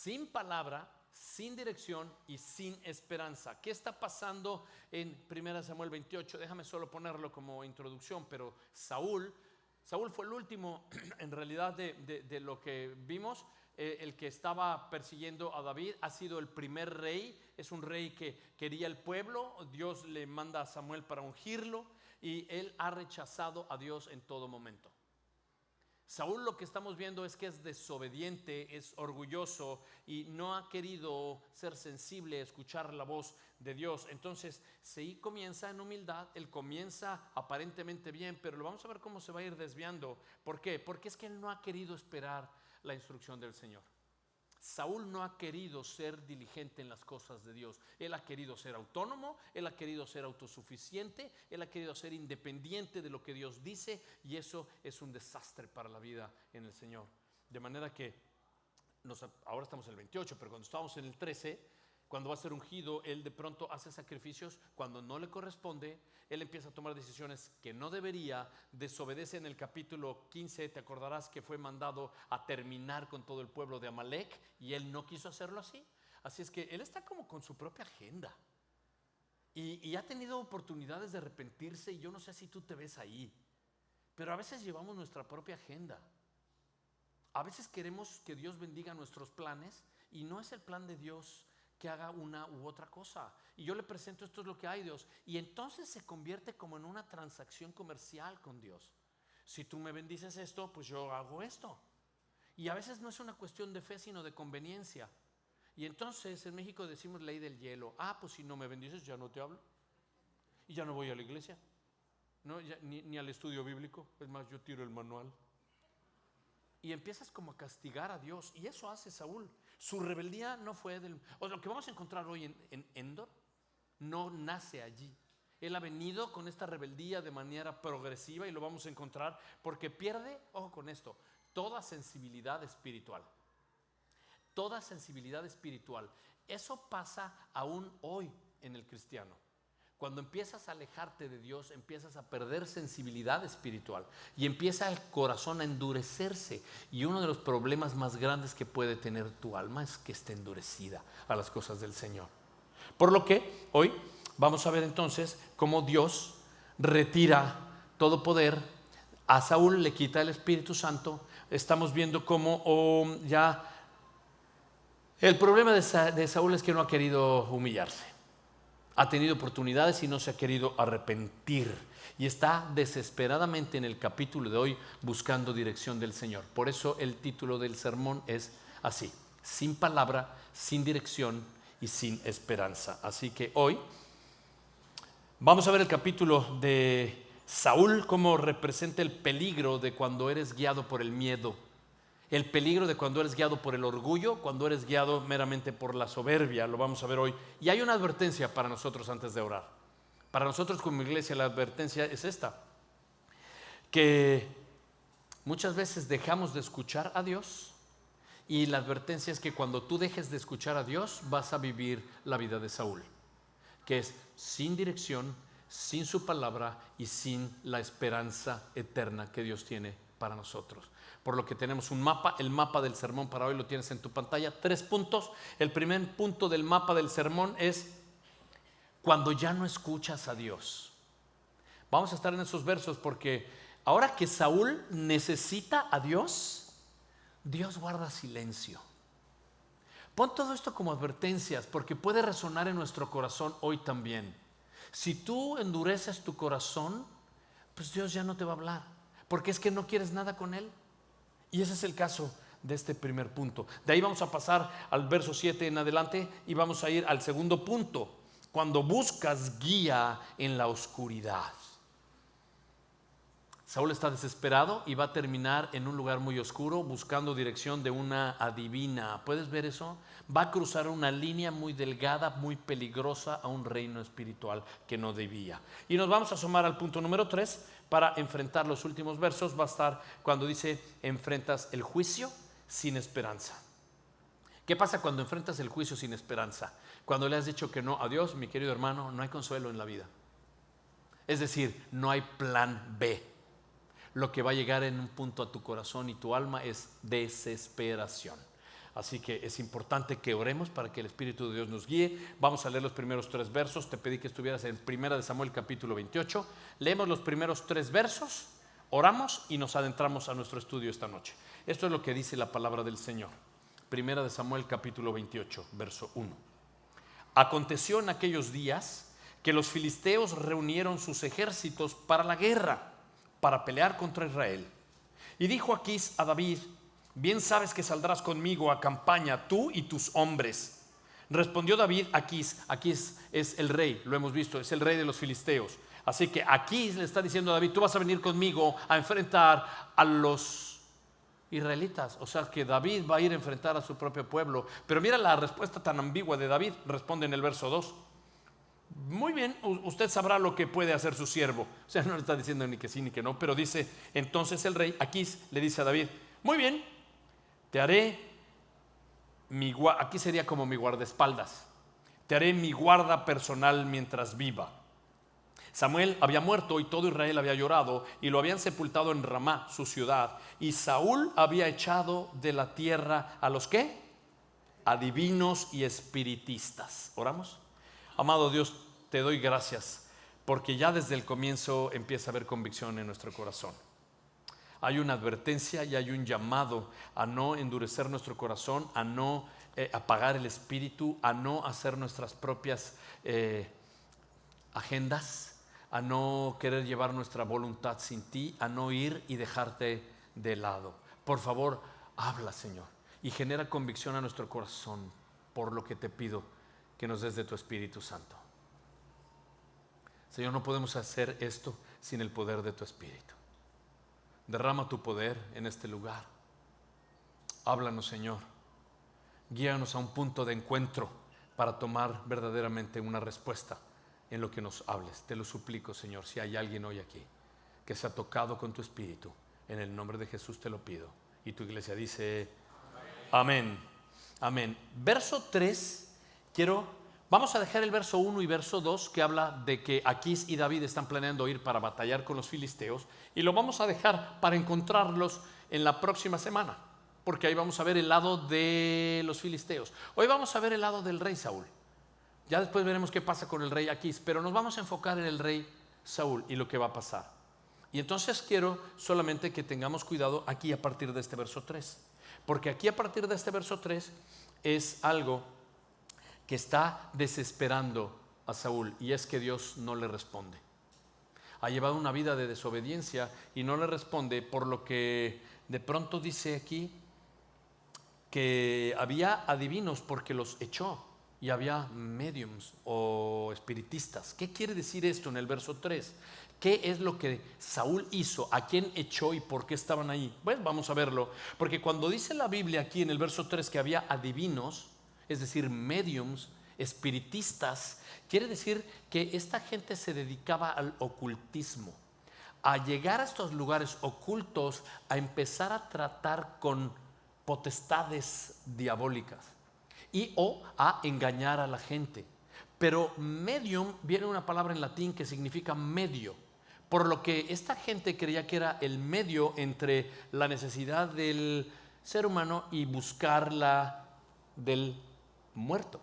sin palabra, sin dirección y sin esperanza. ¿Qué está pasando en 1 Samuel 28? Déjame solo ponerlo como introducción, pero Saúl fue el último en realidad de lo que vimos. El que estaba persiguiendo a David ha sido el primer rey. Es un rey que quería el pueblo. Dios le manda a Samuel para ungirlo y él ha rechazado a Dios en todo momento. Saúl, lo que estamos viendo es que es desobediente, es orgulloso y no ha querido ser sensible a escuchar la voz de Dios. Entonces, sí comienza en humildad, él comienza aparentemente bien, pero lo vamos a ver cómo se va a ir desviando. ¿Por qué? Porque es que él no ha querido esperar la instrucción del Señor. Saúl no ha querido ser diligente en las cosas de Dios. Él ha querido ser autónomo, él ha querido ser autosuficiente, él ha querido ser independiente de lo que Dios dice, y eso es un desastre para la vida en el Señor. De manera que ahora estamos en el 28, pero cuando estábamos en el 13, cuando va a ser ungido, él de pronto hace sacrificios cuando no le corresponde. Él empieza a tomar decisiones que no debería, desobedece. En el capítulo 15 te acordarás que fue mandado a terminar con todo el pueblo de Amalek y él no quiso hacerlo así. Así es que él está como con su propia agenda y ha tenido oportunidades de arrepentirse, y yo no sé si tú te ves ahí, pero a veces llevamos nuestra propia agenda. A veces queremos que Dios bendiga nuestros planes y no es el plan de Dios que haga una u otra cosa. Y yo le presento: esto es lo que hay, Dios. Y entonces se convierte como en una transacción comercial con Dios. Si tú me bendices esto, pues yo hago esto. Y a veces no es una cuestión de fe, sino de conveniencia. Y entonces en México decimos ley del hielo. Pues si no me bendices, ya no te hablo. Y ya no voy a la iglesia, ¿no? Ni al estudio bíblico. Es más, yo tiro el manual. Y empiezas como a castigar a Dios. Y eso hace Saúl. Su rebeldía no fue lo que vamos a encontrar hoy en Endor no nace allí. Él ha venido con esta rebeldía de manera progresiva, y lo vamos a encontrar porque pierde, ojo con esto, toda sensibilidad espiritual. Toda sensibilidad espiritual. Eso pasa aún hoy en el cristiano. Cuando empiezas a alejarte de Dios, empiezas a perder sensibilidad espiritual y empieza el corazón a endurecerse. Y uno de los problemas más grandes que puede tener tu alma es que esté endurecida a las cosas del Señor. Por lo que hoy vamos a ver entonces cómo Dios retira todo poder. A Saúl le quita el Espíritu Santo. Estamos viendo cómo ya el problema de Saúl es que no ha querido humillarse. Ha tenido oportunidades y no se ha querido arrepentir. Y está desesperadamente en el capítulo de hoy buscando dirección del Señor. Por eso el título del sermón es así: sin palabra, sin dirección y sin esperanza. Así que hoy vamos a ver el capítulo de Saúl, cómo representa el peligro de cuando eres guiado por el miedo. El peligro de cuando eres guiado por el orgullo, cuando eres guiado meramente por la soberbia. Lo vamos a ver hoy. Y hay una advertencia para nosotros antes de orar. Para nosotros como iglesia la advertencia es esta: que muchas veces dejamos de escuchar a Dios, y la advertencia es que cuando tú dejes de escuchar a Dios vas a vivir la vida de Saúl, que es sin dirección, sin su palabra y sin la esperanza eterna que Dios tiene para nosotros. Por lo que tenemos un mapa. El mapa del sermón para hoy lo tienes en tu pantalla. 3 puntos. El primer punto del mapa del sermón es cuando ya no escuchas a Dios. Vamos a estar en esos versos porque ahora que Saúl necesita a Dios, Dios guarda silencio. Pon todo esto como advertencias porque puede resonar en nuestro corazón hoy también. Si tú endureces tu corazón, pues Dios ya no te va a hablar, porque es que no quieres nada con Él. Y ese es el caso de este primer punto. De ahí vamos a pasar al verso 7 en adelante y vamos a ir al segundo punto: cuando buscas guía en la oscuridad. Saúl está desesperado y va a terminar en un lugar muy oscuro buscando dirección de una adivina. ¿Puedes ver eso? Va a cruzar una línea muy delgada, muy peligrosa, a un reino espiritual que no debía. Y nos vamos a asomar al punto número 3 para enfrentar los últimos versos. Va a estar cuando dice: enfrentas el juicio sin esperanza. ¿Qué pasa cuando enfrentas el juicio sin esperanza? Cuando le has dicho que no a Dios, mi querido hermano, no hay consuelo en la vida. Es decir, no hay plan B. Lo que va a llegar en un punto a tu corazón y tu alma es desesperación. Así que es importante que oremos para que el Espíritu de Dios nos guíe. Vamos a leer los primeros 3 versos. Te pedí que estuvieras en 1 Samuel capítulo 28. Leemos los primeros 3 versos, oramos y nos adentramos a nuestro estudio esta noche. Esto es lo que dice la palabra del Señor. 1 Samuel capítulo 28, verso 1. Aconteció en aquellos días que los filisteos reunieron sus ejércitos para la guerra, para pelear contra Israel. Y dijo Aquís a David: bien sabes que saldrás conmigo a campaña, tú y tus hombres. Respondió David a Aquís. Aquís es el rey, lo hemos visto, es el rey de los filisteos. Así que Aquís le está diciendo a David: tú vas a venir conmigo a enfrentar a los israelitas. O sea que David va a ir a enfrentar a su propio pueblo. Pero mira la respuesta tan ambigua de David. Responde en el verso 2: muy bien, usted sabrá lo que puede hacer su siervo. O sea, no le está diciendo ni que sí ni que no, pero dice, entonces el rey Aquís le dice a David: muy bien, te haré aquí sería como mi guardaespaldas, te haré mi guarda personal mientras viva. Samuel había muerto y todo Israel había llorado y lo habían sepultado en Ramá, su ciudad, y Saúl había echado de la tierra a los ¿qué? Adivinos y espiritistas. ¿Oramos? Amado Dios, te doy gracias porque ya desde el comienzo empieza a haber convicción en nuestro corazón. Hay una advertencia y hay un llamado a no endurecer nuestro corazón, a no apagar el espíritu, a no hacer nuestras propias agendas, a no querer llevar nuestra voluntad sin ti, a no ir y dejarte de lado. Por favor, habla, Señor, y genera convicción a nuestro corazón por lo que te pido que nos des de tu Espíritu Santo. Señor, no podemos hacer esto sin el poder de tu Espíritu. Derrama tu poder en este lugar. Háblanos, Señor. Guíanos a un punto de encuentro para tomar verdaderamente una respuesta en lo que nos hables. Te lo suplico, Señor, si hay alguien hoy aquí que se ha tocado con tu Espíritu, en el nombre de Jesús te lo pido. Y tu iglesia dice amén. Amén. Verso 3, vamos a dejar el verso 1 y verso 2 que habla de que Aquís y David están planeando ir para batallar con los filisteos, y lo vamos a dejar para encontrarlos en la próxima semana, porque ahí vamos a ver el lado de los filisteos. Hoy vamos a ver el lado del rey Saúl. Ya después veremos qué pasa con el rey Aquís, pero nos vamos a enfocar en el rey Saúl y lo que va a pasar. Y entonces quiero solamente que tengamos cuidado aquí a partir de este verso 3, porque aquí a partir de este verso 3 es algo que está desesperando a Saúl, y es que Dios no le responde. Ha llevado una vida de desobediencia y no le responde, por lo que de pronto dice aquí que había adivinos porque los echó, y había mediums o espiritistas. ¿Qué quiere decir esto en el verso 3? ¿Qué es lo que Saúl hizo? ¿A quién echó y por qué estaban ahí? Pues vamos a verlo, porque cuando dice la Biblia aquí en el verso 3 que había adivinos, es decir, mediums, espiritistas, quiere decir que esta gente se dedicaba al ocultismo, a llegar a estos lugares ocultos, a empezar a tratar con potestades diabólicas y o a engañar a la gente. Pero medium viene una palabra en latín que significa medio, por lo que esta gente creía que era el medio entre la necesidad del ser humano y buscarla del muerto.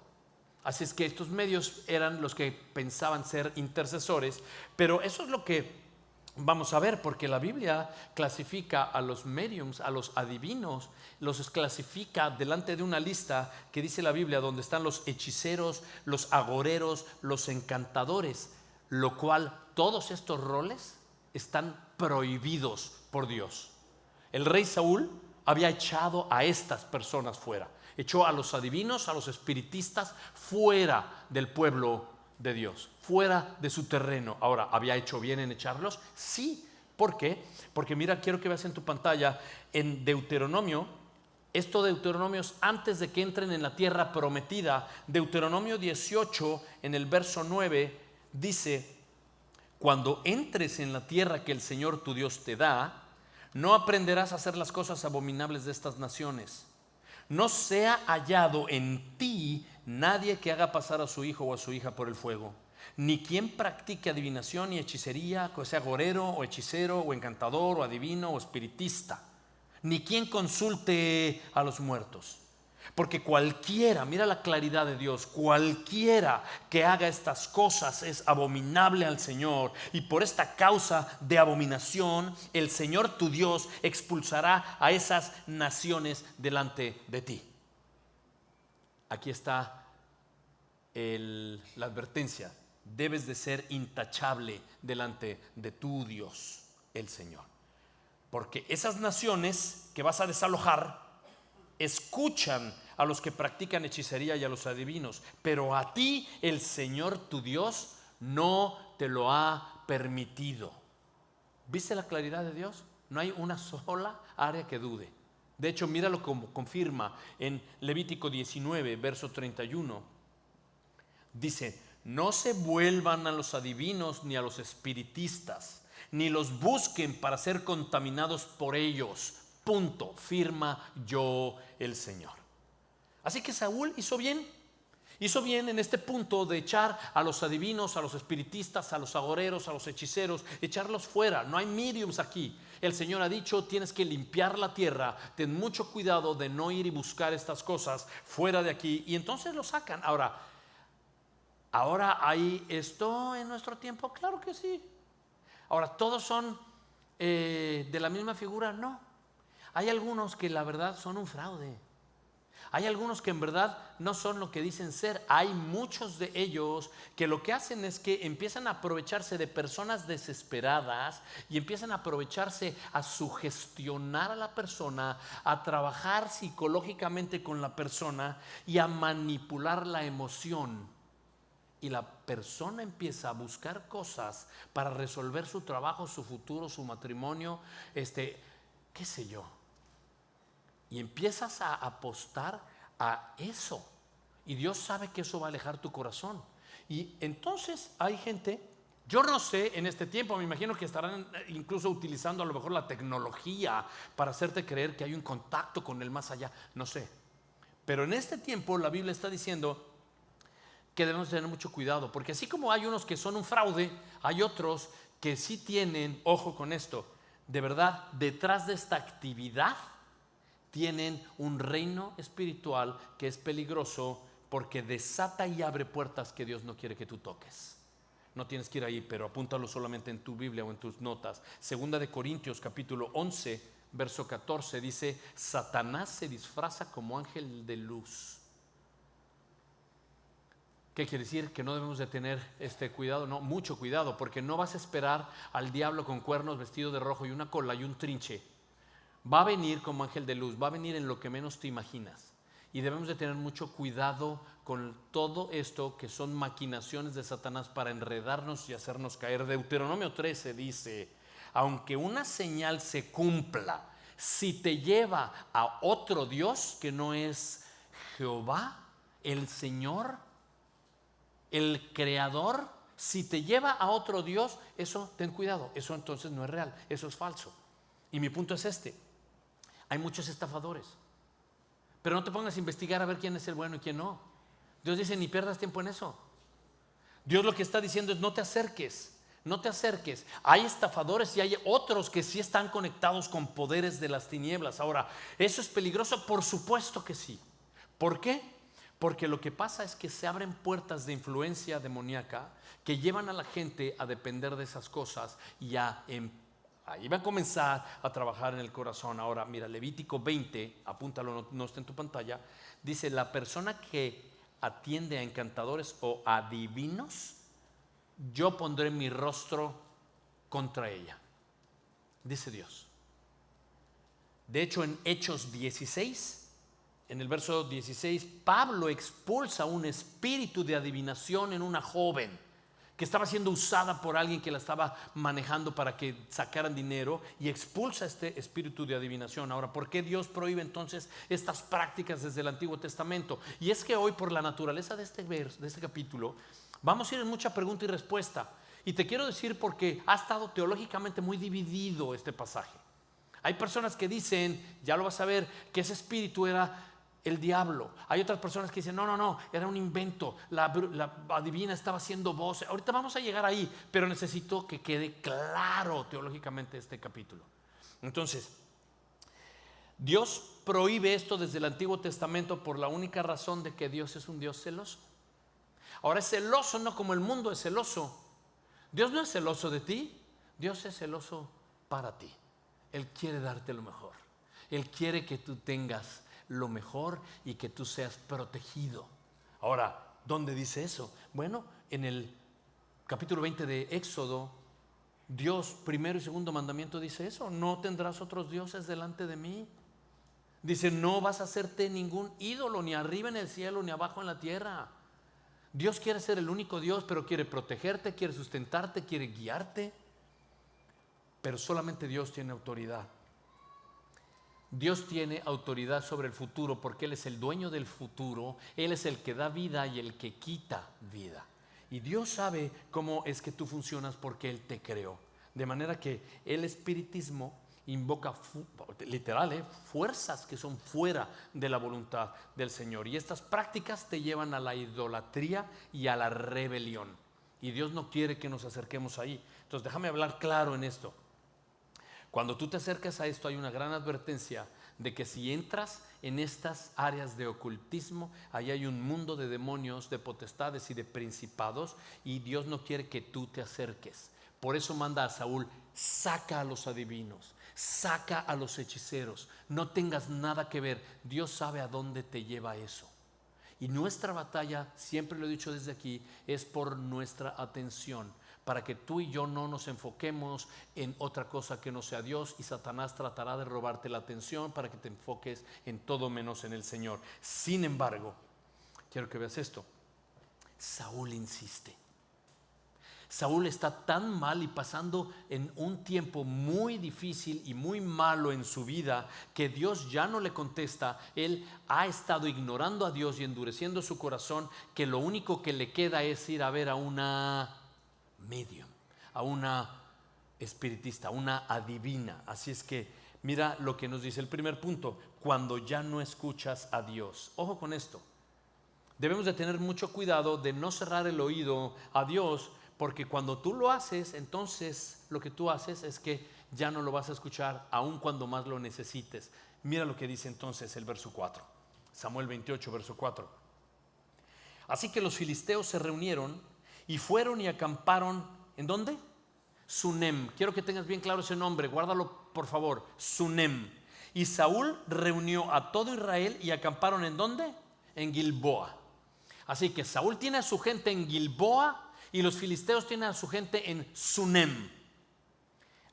Así es que estos medios eran los que pensaban ser intercesores, pero eso es lo que vamos a ver, porque la Biblia clasifica a los mediums, a los adivinos, los clasifica delante de una lista que dice la Biblia, donde están los hechiceros, los agoreros, los encantadores, lo cual todos estos roles están prohibidos por Dios. El rey Saúl había echado a estas personas fuera. Echó a los adivinos, a los espiritistas fuera del pueblo de Dios, fuera de su terreno. Ahora, ¿había hecho bien en echarlos? Sí. ¿Por qué? Porque mira, quiero que veas en tu pantalla en Deuteronomio, esto Deuteronomio es antes de que entren en la tierra prometida. Deuteronomio 18 en el verso 9 dice: cuando entres en la tierra que el Señor tu Dios te da, no aprenderás a hacer las cosas abominables de estas naciones. No sea hallado en ti nadie que haga pasar a su hijo o a su hija por el fuego, ni quien practique adivinación y hechicería, que sea agorero o hechicero o encantador o adivino o espiritista, ni quien consulte a los muertos. Porque cualquiera, mira la claridad de Dios, cualquiera que haga estas cosas es abominable al Señor, y por esta causa de abominación el Señor tu Dios expulsará a esas naciones delante de ti. Aquí está la advertencia: debes de ser intachable delante de tu Dios, el Señor. Porque esas naciones que vas a desalojar escuchan a los que practican hechicería y a los adivinos, pero a ti el Señor tu Dios no te lo ha permitido. ¿Viste la claridad de Dios? No hay una sola área que dude. De hecho, míralo como confirma en Levítico 19, verso 31. Dice: no se vuelvan a los adivinos ni a los espiritistas, ni los busquen para ser contaminados por ellos. Punto. Firma yo el Señor. Así que Saúl hizo bien. Hizo bien en este punto de echar a los adivinos, a los espiritistas, a los agoreros, a los hechiceros, echarlos fuera. No hay mediums aquí. El Señor ha dicho: tienes que limpiar la tierra. Ten mucho cuidado de no ir y buscar estas cosas fuera de aquí. Y entonces lo sacan. Ahora hay esto en nuestro tiempo. Claro que sí. Ahora, ¿todos son de la misma figura? No. Hay algunos que la verdad son un fraude. Hay algunos que en verdad no son lo que dicen ser. Hay muchos de ellos que lo que hacen es que empiezan a aprovecharse de personas desesperadas y empiezan a aprovecharse a sugestionar a la persona, a trabajar psicológicamente con la persona y a manipular la emoción. Y la persona empieza a buscar cosas para resolver su trabajo, su futuro, su matrimonio, qué sé yo. Y empiezas a apostar a eso. Y Dios sabe que eso va a alejar tu corazón. Y entonces hay gente, yo no sé, en este tiempo me imagino que estarán incluso utilizando a lo mejor la tecnología para hacerte creer que hay un contacto con el más allá. No sé. Pero en este tiempo la Biblia está diciendo que debemos tener mucho cuidado, porque así como hay unos que son un fraude, hay otros que sí tienen, ojo con esto, de verdad, detrás de esta actividad tienen un reino espiritual que es peligroso, porque desata y abre puertas que Dios no quiere que tú toques. No tienes que ir ahí, pero apúntalo solamente en tu Biblia o en tus notas. Segunda de Corintios capítulo 11, verso 14 dice: Satanás se disfraza como ángel de luz. ¿Qué quiere decir? Que no debemos de tener cuidado. No, mucho cuidado, porque no vas a esperar al diablo con cuernos, vestido de rojo y una cola y un trinche. Va a venir como ángel de luz, va a venir en lo que menos te imaginas. Y debemos de tener mucho cuidado con todo esto, que son maquinaciones de Satanás para enredarnos y hacernos caer. Deuteronomio 13 dice: aunque una señal se cumpla, si te lleva a otro Dios que no es Jehová, el Señor, el Creador, si te lleva a otro Dios, eso ten cuidado, eso entonces no es real, eso es falso. Y mi punto es hay muchos estafadores, pero no te pongas a investigar a ver quién es el bueno y quién no. Dios dice: ni pierdas tiempo en eso. Dios lo que está diciendo es: no te acerques, no te acerques. Hay estafadores y hay otros que sí están conectados con poderes de las tinieblas. Ahora, ¿eso es peligroso? Por supuesto que sí. ¿Por qué? Porque lo que pasa es que se abren puertas de influencia demoníaca que llevan a la gente a depender de esas cosas y ahí va a comenzar a trabajar en el corazón. Ahora mira, Levítico 20, apúntalo, no está en tu pantalla. Dice: la persona que atiende a encantadores o adivinos, yo pondré mi rostro contra ella, dice Dios. De hecho, en Hechos 16, en el verso 16, Pablo expulsa un espíritu de adivinación en una joven que estaba siendo usada por alguien que la estaba manejando para que sacaran dinero, y expulsa este espíritu de adivinación. Ahora, ¿por qué Dios prohíbe entonces estas prácticas desde el Antiguo Testamento? Y es que hoy, por la naturaleza de este capítulo, vamos a ir en mucha pregunta y respuesta. Y te quiero decir porque ha estado teológicamente muy dividido este pasaje. Hay personas que dicen, ya lo vas a ver, que ese espíritu era el diablo. Hay otras personas que dicen: no, era un invento, la adivina estaba haciendo voces. Ahorita vamos a llegar ahí, pero necesito que quede claro teológicamente este capítulo. Entonces, Dios prohíbe esto desde el Antiguo Testamento por la única razón de que Dios es un Dios celoso. Ahora es celoso no como el mundo es celoso. Dios no es celoso de ti, Dios es celoso para ti. Él quiere darte lo mejor. Él quiere que tú tengas lo mejor y que tú seas protegido. Ahora, ¿dónde dice eso? Bueno, en el capítulo 20 de Éxodo, Dios, primero y segundo mandamiento dice eso: no tendrás otros dioses delante de mí. Dice, no vas a hacerte ningún ídolo, ni arriba en el cielo, ni abajo en la tierra. Dios quiere ser el único Dios, pero quiere protegerte, quiere sustentarte, quiere guiarte. Pero solamente Dios tiene autoridad. Dios tiene autoridad sobre el futuro porque Él es el dueño del futuro. Él es el que da vida y el que quita vida. Y Dios sabe cómo es que tú funcionas porque Él te creó. De manera que el espiritismo invoca literal, fuerzas que son fuera de la voluntad del Señor. Y estas prácticas te llevan a la idolatría y a la rebelión. Y Dios no quiere que nos acerquemos ahí. Entonces déjame hablar claro en esto. Cuando tú te acercas a esto hay una gran advertencia de que si entras en estas áreas de ocultismo, ahí hay un mundo de demonios, de potestades y de principados, y Dios no quiere que tú te acerques. Por eso manda a Saúl: saca a los adivinos, saca a los hechiceros, no tengas nada que ver. Dios sabe a dónde te lleva eso. Y nuestra batalla, siempre lo he dicho desde aquí, es por nuestra atención, para que tú y yo no nos enfoquemos en otra cosa que no sea Dios, y Satanás tratará de robarte la atención para que te enfoques en todo menos en el Señor. Sin embargo, quiero que veas esto. Saúl insiste. Saúl está tan mal y pasando en un tiempo muy difícil y muy malo en su vida que Dios ya no le contesta. Él ha estado ignorando a Dios y endureciendo su corazón, que lo único que le queda es ir a ver a una medium, a una espiritista, una adivina. Así es que mira lo que nos dice el primer punto: cuando ya no escuchas a Dios. Ojo con esto. Debemos de tener mucho cuidado de no cerrar el oído a Dios, porque cuando tú lo haces, entonces lo que tú haces es que ya no lo vas a escuchar aun cuando más lo necesites. Mira lo que dice entonces el verso 4. Samuel 28, verso 4. Así que los filisteos se reunieron y fueron y acamparon. ¿En dónde? Sunem. Quiero que tengas bien claro ese nombre, guárdalo por favor. Sunem. Y Saúl reunió a todo Israel y acamparon. ¿En dónde? En Gilboa. Así que Saúl tiene a su gente en Gilboa y los filisteos tienen a su gente en Sunem.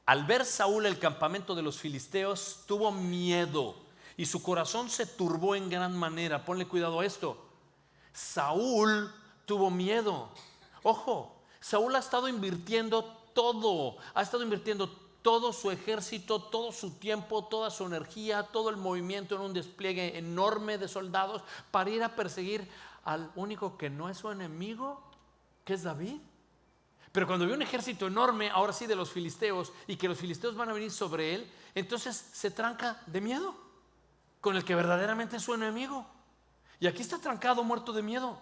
Al ver Saúl el campamento de los filisteos, tuvo miedo y su corazón se turbó en gran manera. Ponle cuidado a esto. Saúl tuvo miedo. Ojo, Saúl ha estado invirtiendo todo su ejército, todo su tiempo, toda su energía, todo el movimiento en un despliegue enorme de soldados para ir a perseguir al único que no es su enemigo, que es David. Pero cuando vio un ejército enorme, ahora sí de los filisteos, y que los filisteos van a venir sobre él, entonces se tranca de miedo con el que verdaderamente es su enemigo. Y aquí está trancado, muerto de miedo.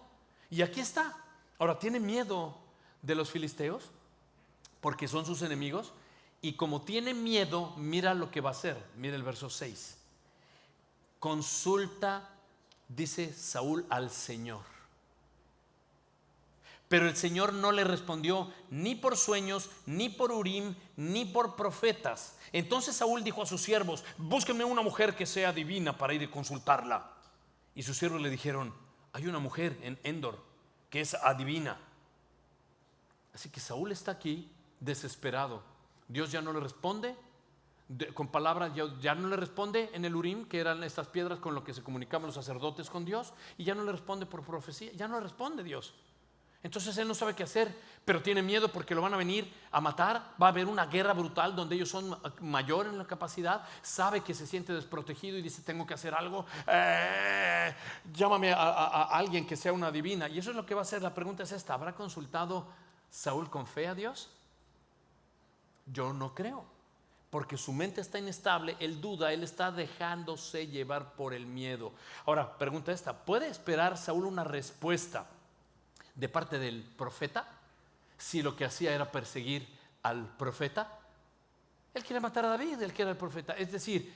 Y aquí está. Ahora tiene miedo de los filisteos porque son sus enemigos, y como tiene miedo, mira lo que va a hacer. Mira el verso 6. Consulta, dice Saúl, al Señor. Pero el Señor no le respondió ni por sueños, ni por Urim, ni por profetas. Entonces Saúl dijo a sus siervos: búsquenme una mujer que sea divina para ir a consultarla. Y sus siervos le dijeron: hay una mujer en Endor que es adivina. Así que Saúl está aquí desesperado. Dios ya no le responde con palabras, ya no le responde en el Urim, que eran estas piedras con lo que se comunicaban los sacerdotes con Dios, y ya no le responde por profecía, ya no le responde Dios. Entonces él no sabe qué hacer, pero tiene miedo porque lo van a venir a matar. Va a haber una guerra brutal donde ellos son mayor en la capacidad. Sabe que se siente desprotegido y dice: tengo que hacer algo. Llámame a alguien que sea una adivina. Y eso es lo que va a hacer. La pregunta es esta: ¿habrá consultado Saúl con fe a Dios? Yo no creo, porque su mente está inestable, él duda, él está dejándose llevar por el miedo. Ahora, pregunta esta: ¿puede esperar Saúl una respuesta de parte del profeta si lo que hacía era perseguir al profeta? Él quiere matar a David, él quiere al profeta. Es decir,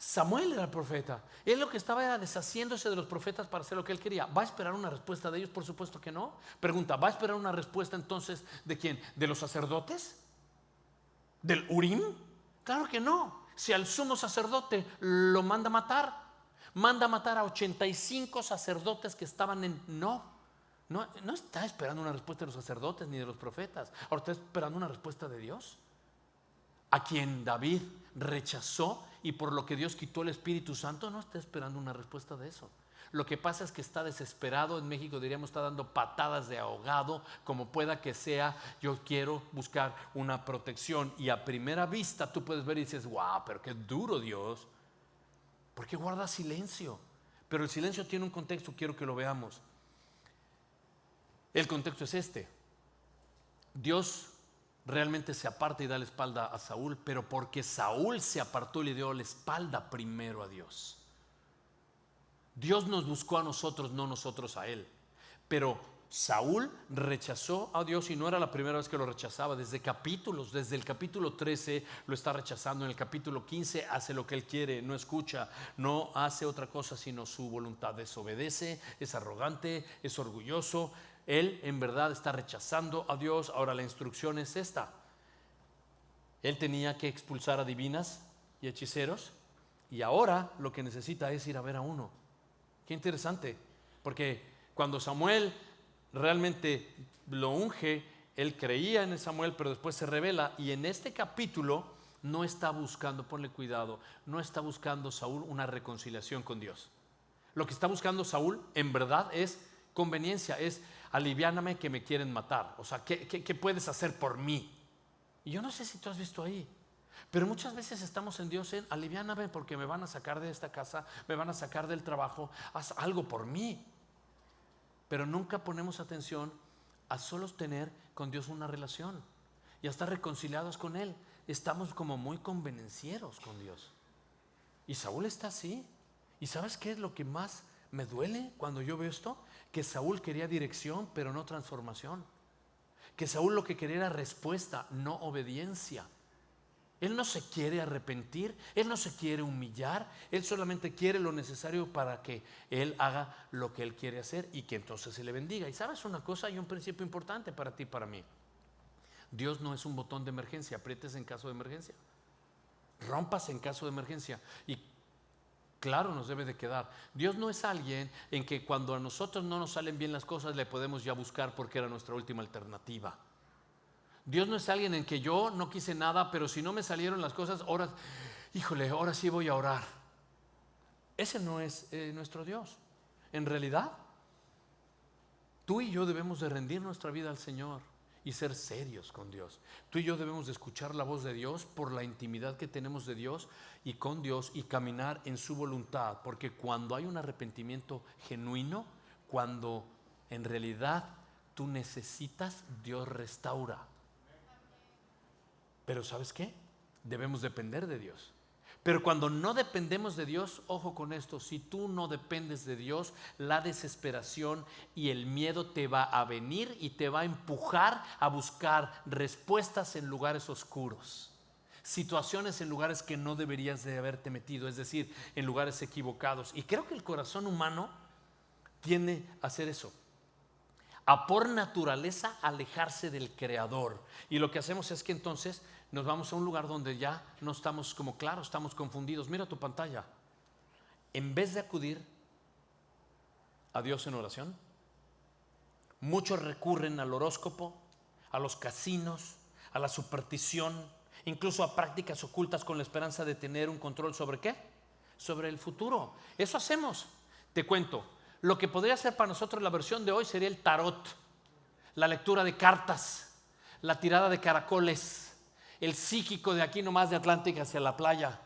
Samuel era el profeta. Él lo que estaba era deshaciéndose de los profetas para hacer lo que él quería. ¿Va a esperar una respuesta de ellos? Por supuesto que no. Pregunta, ¿va a esperar una respuesta entonces de quién? ¿De los sacerdotes? ¿Del Urim? Claro que no. Si al sumo sacerdote lo manda a matar a 85 sacerdotes que estaban en... No está esperando una respuesta de los sacerdotes ni de los profetas. Ahora está esperando una respuesta de Dios, a quien David rechazó y por lo que Dios quitó el Espíritu Santo. No está esperando una respuesta de eso. Lo que pasa es que está desesperado. En México diríamos está dando patadas de ahogado, como pueda que sea. Yo quiero buscar una protección, y a primera vista tú puedes ver y dices, wow, pero qué duro Dios, ¿por qué guarda silencio? Pero el silencio tiene un contexto, quiero que lo veamos. El contexto es este: Dios realmente se aparta y da la espalda a Saúl, pero porque Saúl se apartó y le dio la espalda primero a Dios. Dios nos buscó a nosotros, no nosotros a él. Pero Saúl rechazó a Dios, y no era la primera vez que lo rechazaba. Desde el capítulo 13 lo está rechazando. En el capítulo 15 hace lo que él quiere, no escucha, no hace otra cosa sino su voluntad. Desobedece, es arrogante, es orgulloso. Él en verdad está rechazando a Dios. Ahora la instrucción es esta: él tenía que expulsar a divinas y hechiceros, y ahora lo que necesita es ir a ver a uno. Qué interesante, porque cuando Samuel realmente lo unge, él creía en Samuel, pero después se revela, y en este capítulo no está buscando, ponle cuidado, no está buscando Saúl una reconciliación con Dios. Lo que está buscando Saúl en verdad es conveniencia, es aliviáname que me quieren matar. O sea, ¿qué puedes hacer por mí? Y yo no sé si tú has visto ahí, pero muchas veces estamos en Dios en aliviáname porque me van a sacar de esta casa, me van a sacar del trabajo, haz algo por mí. Pero nunca ponemos atención a solo tener con Dios una relación y a estar reconciliados con Él. Estamos como muy convenencieros con Dios. Y Saúl está así. ¿Y sabes qué es lo que más me duele cuando yo veo esto? Que Saúl quería dirección, pero no transformación. Que Saúl lo que quería era respuesta, no obediencia. Él no se quiere arrepentir, él no se quiere humillar, él solamente quiere lo necesario para que él haga lo que él quiere hacer y que entonces se le bendiga. Y sabes una cosa, hay un principio importante para ti y para mí. Dios no es un botón de emergencia, aprietes en caso de emergencia, rompas en caso de emergencia. Y claro, nos debe de quedar. Dios no es alguien en que cuando a nosotros no nos salen bien las cosas le podemos ya buscar porque era nuestra última alternativa. Dios no es alguien en que yo no quise nada, pero si no me salieron las cosas, ahora sí voy a orar. Ese no es nuestro Dios. En realidad, tú y yo debemos de rendir nuestra vida al Señor y ser serios con Dios. Tú y yo debemos de escuchar la voz de Dios por la intimidad que tenemos de Dios y con Dios, y caminar en su voluntad, porque cuando hay un arrepentimiento genuino, cuando en realidad tú necesitas, Dios restaura. Pero ¿sabes qué? Debemos depender de Dios. Pero cuando no dependemos de Dios, ojo con esto: si tú no dependes de Dios, la desesperación y el miedo te va a venir y te va a empujar a buscar respuestas en lugares oscuros, situaciones en lugares que no deberías de haberte metido, es decir, en lugares equivocados. Y creo que el corazón humano tiende a hacer eso, a por naturaleza alejarse del Creador. Y lo que hacemos es que entonces nos vamos a un lugar donde ya no estamos como claros, estamos confundidos. Mira tu pantalla. En vez de acudir a Dios en oración, muchos recurren al horóscopo, a los casinos, a la superstición, incluso a prácticas ocultas con la esperanza de tener un control sobre ¿qué? Sobre el futuro. Eso hacemos. Te cuento, lo que podría ser para nosotros la versión de hoy sería el tarot, la lectura de cartas, la tirada de caracoles, el psíquico de aquí nomás de Atlántica hacia la playa.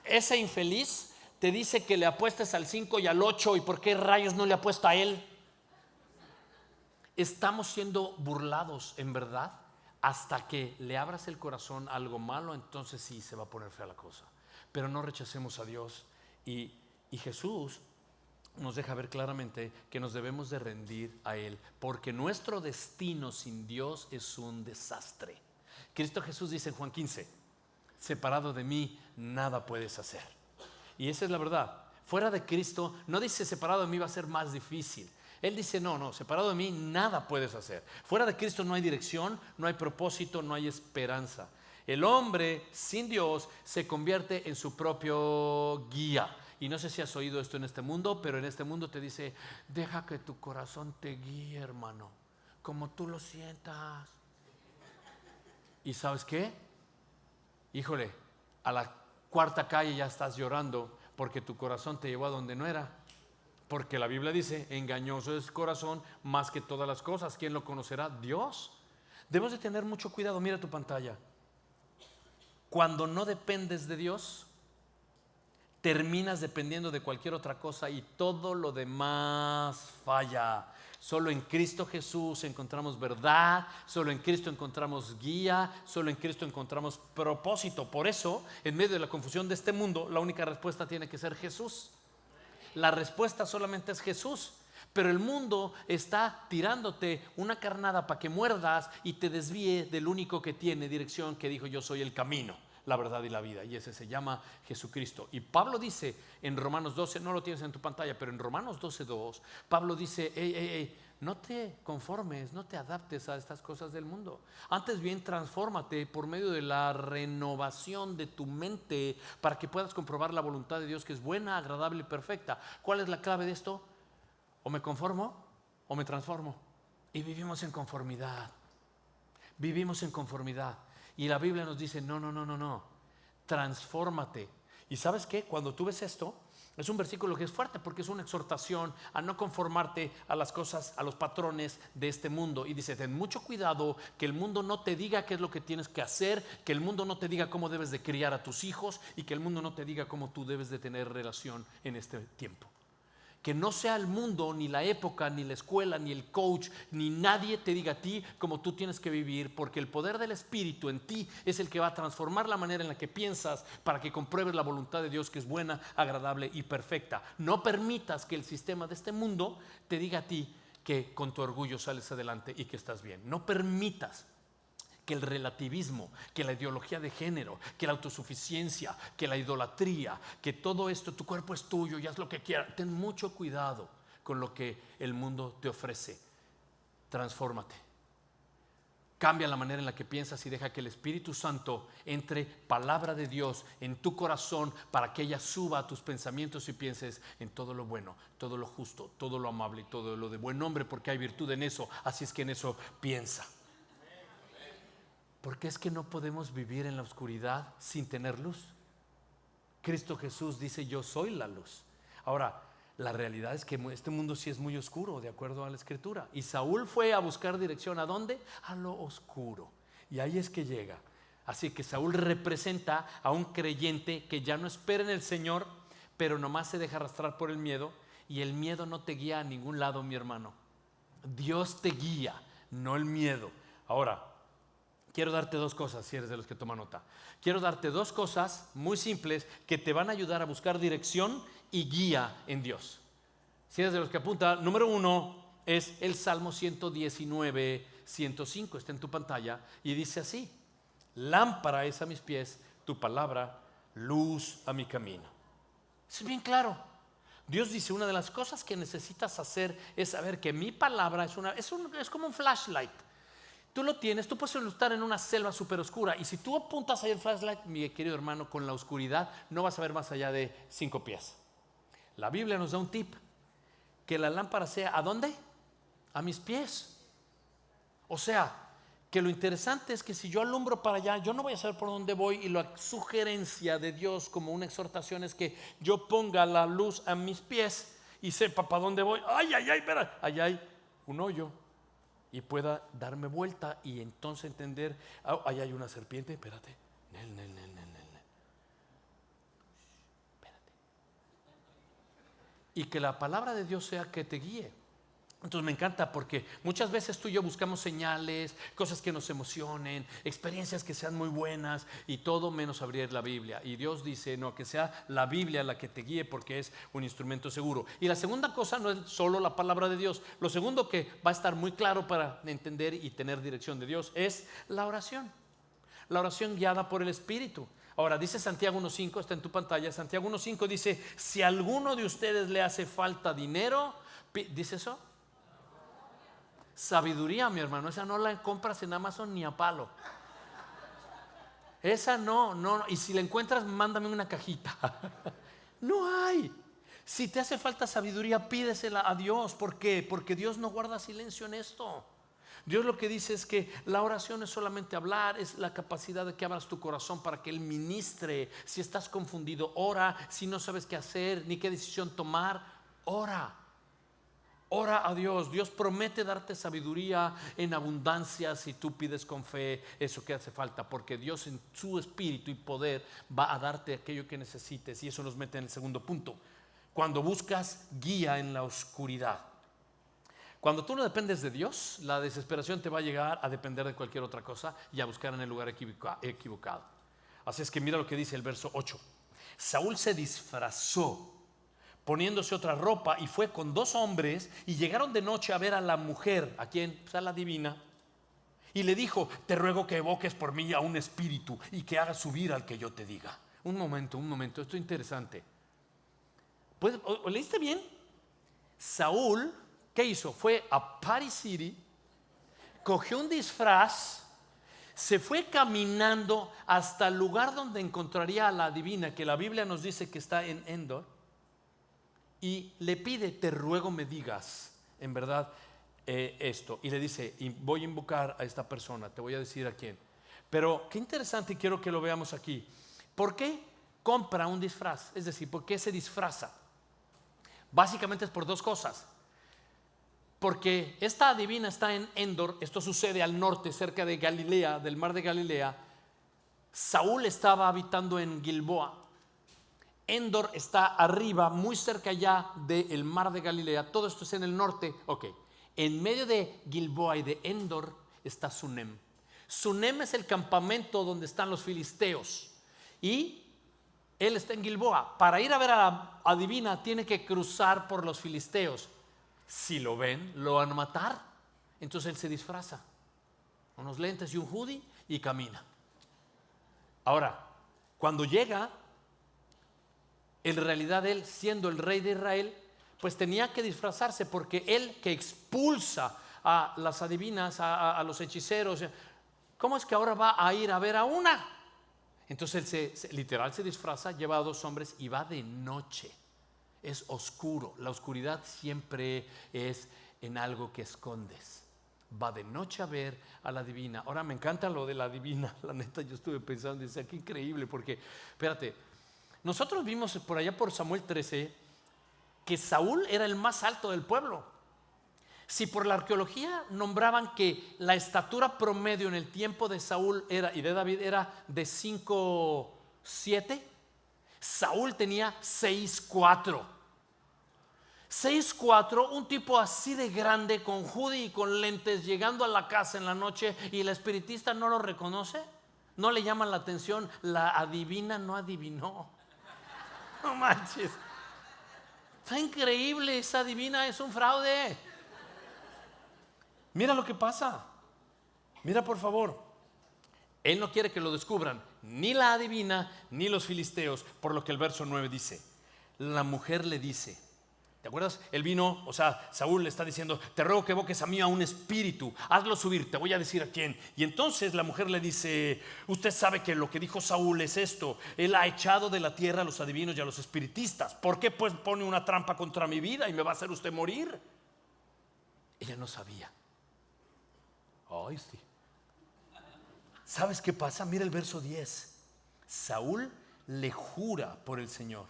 Ese infeliz te dice que le apuestes al 5 y al 8, y por qué rayos no le apuesta a él. Estamos siendo burlados en verdad, hasta que le abras el corazón a algo malo, entonces sí se va a poner fea la cosa. Pero no rechacemos a Dios, y Jesús nos deja ver claramente que nos debemos de rendir a Él, porque nuestro destino sin Dios es un desastre. Cristo Jesús dice en Juan 15: separado de mí nada puedes hacer. Y esa es la verdad. Fuera de Cristo, no dice separado de mí va a ser más difícil. Él dice no, separado de mí nada puedes hacer. Fuera de Cristo no hay dirección, no hay propósito, no hay esperanza. El hombre sin Dios se convierte en su propio guía. Y no sé si has oído esto en este mundo, pero en este mundo te dice, deja que tu corazón te guíe, hermano, como tú lo sientas. ¿Y sabes qué? Híjole, a la cuarta calle ya estás llorando porque tu corazón te llevó a donde no era. Porque la Biblia dice, engañoso es el corazón más que todas las cosas. ¿Quién lo conocerá? Dios. Debemos de tener mucho cuidado. Mira tu pantalla. Cuando no dependes de Dios, terminas dependiendo de cualquier otra cosa y todo lo demás falla. Solo en Cristo Jesús encontramos verdad, solo en Cristo encontramos guía, solo en Cristo encontramos propósito. Por eso, en medio de la confusión de este mundo, la única respuesta tiene que ser Jesús. La respuesta solamente es Jesús. Pero el mundo está tirándote una carnada para que muerdas y te desvíe del único que tiene dirección, que dijo yo soy el camino, la verdad y la vida, y ese se llama Jesucristo. Y Pablo dice en Romanos 12, no lo tienes en tu pantalla, pero en Romanos 12:2, Pablo dice, no te conformes, no te adaptes a estas cosas del mundo. Antes bien, transfórmate por medio de la renovación de tu mente para que puedas comprobar la voluntad de Dios, que es buena, agradable y perfecta. ¿Cuál es la clave de esto? O me conformo o me transformo. Y vivimos en conformidad. Vivimos en conformidad. Y la Biblia nos dice, no. Transfórmate. ¿Y sabes qué? Cuando tú ves esto, es un versículo que es fuerte porque es una exhortación a no conformarte a las cosas, a los patrones de este mundo. Y dice, ten mucho cuidado que el mundo no te diga qué es lo que tienes que hacer, que el mundo no te diga cómo debes de criar a tus hijos y que el mundo no te diga cómo tú debes de tener relación en este tiempo. Que no sea el mundo, ni la época, ni la escuela, ni el coach, ni nadie te diga a ti cómo tú tienes que vivir, porque el poder del Espíritu en ti es el que va a transformar la manera en la que piensas para que compruebes la voluntad de Dios, que es buena, agradable y perfecta. No permitas que el sistema de este mundo te diga a ti que con tu orgullo sales adelante y que estás bien. No permitas que el relativismo, que la ideología de género, que la autosuficiencia, que la idolatría, que todo esto, tu cuerpo es tuyo y haz lo que quieras. Ten mucho cuidado con lo que el mundo te ofrece. Transfórmate. Cambia la manera en la que piensas y deja que el Espíritu Santo entre palabra de Dios en tu corazón para que ella suba a tus pensamientos y pienses en todo lo bueno, todo lo justo, todo lo amable y todo lo de buen nombre, porque hay virtud en eso. Así es que en eso piensa. Porque es que no podemos vivir en la oscuridad sin tener luz. Cristo Jesús dice, yo soy la luz. Ahora, la realidad es que este mundo sí es muy oscuro, de acuerdo a la Escritura. Y Saúl fue a buscar dirección, ¿a dónde? A lo oscuro. Y ahí es que llega. Así que Saúl representa a un creyente que ya no espera en el Señor, pero nomás se deja arrastrar por el miedo. Y el miedo no te guía a ningún lado, mi hermano. Dios te guía, no el miedo. Ahora, quiero darte dos cosas, si eres de los que toma nota. Quiero darte dos cosas muy simples que te van a ayudar a buscar dirección y guía en Dios. Si eres de los que apunta, número uno es el Salmo 119, 105. Está en tu pantalla y dice así: lámpara es a mis pies tu palabra, luz a mi camino. Es bien claro. Dios dice, una de las cosas que necesitas hacer es saber que mi palabra es como un flashlight. Tú lo tienes, tú puedes estar en una selva súper oscura y si tú apuntas ahí el flashlight, mi querido hermano, con la oscuridad no vas a ver más allá de 5 pies. La Biblia nos da un tip, que la lámpara sea, ¿a dónde? A mis pies. O sea, que lo interesante es que si yo alumbro para allá, yo no voy a saber por dónde voy, y la sugerencia de Dios como una exhortación es que yo ponga la luz a mis pies y sepa para dónde voy. ¡Ay, espera! Allá hay un hoyo. Y pueda darme vuelta y entonces entender, ahí hay una serpiente, espérate, espérate. Y que la palabra de Dios sea que te guíe. Entonces me encanta porque muchas veces tú y yo buscamos señales, cosas que nos emocionen, experiencias que sean muy buenas y todo menos abrir la Biblia. Y Dios dice, no, que sea la Biblia la que te guíe porque es un instrumento seguro. Y la segunda cosa no es solo la palabra de Dios. Lo segundo que va a estar muy claro para entender y tener dirección de Dios es la oración. La oración guiada por el Espíritu. Ahora dice Santiago 1:5, está en tu pantalla. Santiago 1:5 dice: si a alguno de ustedes le hace falta dinero, ¿dice eso? Sabiduría, mi hermano, esa no la compras en Amazon ni a palo. Esa no. Y si la encuentras, mándame una cajita. No hay. Si te hace falta sabiduría, pídesela a Dios. ¿Por qué? Porque Dios no guarda silencio en esto. Dios lo que dice es que la oración es solamente hablar, es la capacidad de que abras tu corazón para que Él ministre. Si estás confundido, ora. Si no sabes qué hacer ni qué decisión tomar, ora. Ora a Dios. Dios promete darte sabiduría en abundancia si tú pides con fe eso que hace falta, porque Dios en su espíritu y poder va a darte aquello que necesites. Y eso nos mete en el segundo punto: cuando buscas guía en la oscuridad. Cuando tú no dependes de Dios, la desesperación te va a llegar a depender de cualquier otra cosa y a buscar en el lugar equivocado. Así es que mira lo que dice el verso 8. Saúl se disfrazó poniéndose otra ropa y fue con 2 hombres y llegaron de noche a ver a la mujer. ¿A quién? Pues a la divina. Y le dijo: te ruego que evoques por mí a un espíritu y que hagas subir al que yo te diga. Un momento, esto es interesante. Pues, ¿leíste bien? Saúl, ¿qué hizo? Fue a Party City, cogió un disfraz, se fue caminando hasta el lugar donde encontraría a la divina, que la Biblia nos dice que está en Endor, y le pide: te ruego me digas en verdad esto. Y le dice: voy a invocar a esta persona, te voy a decir a quién. Pero qué interesante, y quiero que lo veamos aquí. ¿Por qué compra un disfraz? Es decir, ¿por qué se disfraza? Básicamente es por 2 cosas. Porque esta divina está en Endor. Esto sucede al norte, cerca de Galilea, del mar de Galilea. Saúl estaba habitando en Gilboa. Endor está arriba, muy cerca ya del mar de Galilea. Todo esto es en el norte. Ok. En medio de Gilboa y de Endor está Sunem. Sunem es el campamento donde están los filisteos. Y él está en Gilboa. Para ir a ver a la adivina tiene que cruzar por los filisteos. Si lo ven, lo van a matar. Entonces él se disfraza, unos lentes y un hoodie, y camina. Ahora, cuando llega, en realidad él, siendo el rey de Israel, pues tenía que disfrazarse, porque él que expulsa a las adivinas, a los hechiceros, ¿cómo es que ahora va a ir a ver a una? Entonces él literal se disfraza, lleva a 2 hombres y va de noche. Es oscuro. La oscuridad siempre es en algo que escondes. Va de noche a ver a la divina. Ahora me encanta lo de la divina. La neta, yo estuve pensando, decía, qué increíble, porque, espérate, nosotros vimos por allá por Samuel 13 que Saúl era el más alto del pueblo. Si por la arqueología nombraban que la estatura promedio en el tiempo de Saúl y de David era de 5'7", Saúl tenía 6'4". 6'4", un tipo así de grande, con hoodie y con lentes, llegando a la casa en la noche, y la espiritista no lo reconoce, no le llama la atención. La adivina no adivinó. No manches, está increíble. Esa adivina es un fraude. Mira lo que pasa. Mira, por favor. Él no quiere que lo descubran ni la adivina ni los filisteos, por lo que el verso 9 dice: la mujer le dice, ¿te acuerdas? Él vino, o sea, Saúl le está diciendo: te ruego que evoques a mí a un espíritu, hazlo subir, te voy a decir a quién. Y entonces la mujer le dice: usted sabe que lo que dijo Saúl es esto: él ha echado de la tierra a los adivinos y a los espiritistas. ¿Por qué pues pone una trampa contra mi vida y me va a hacer usted morir? Ella no sabía. Ay, sí. ¿Sabes qué pasa? Mira el verso 10. Saúl le jura por el Señor: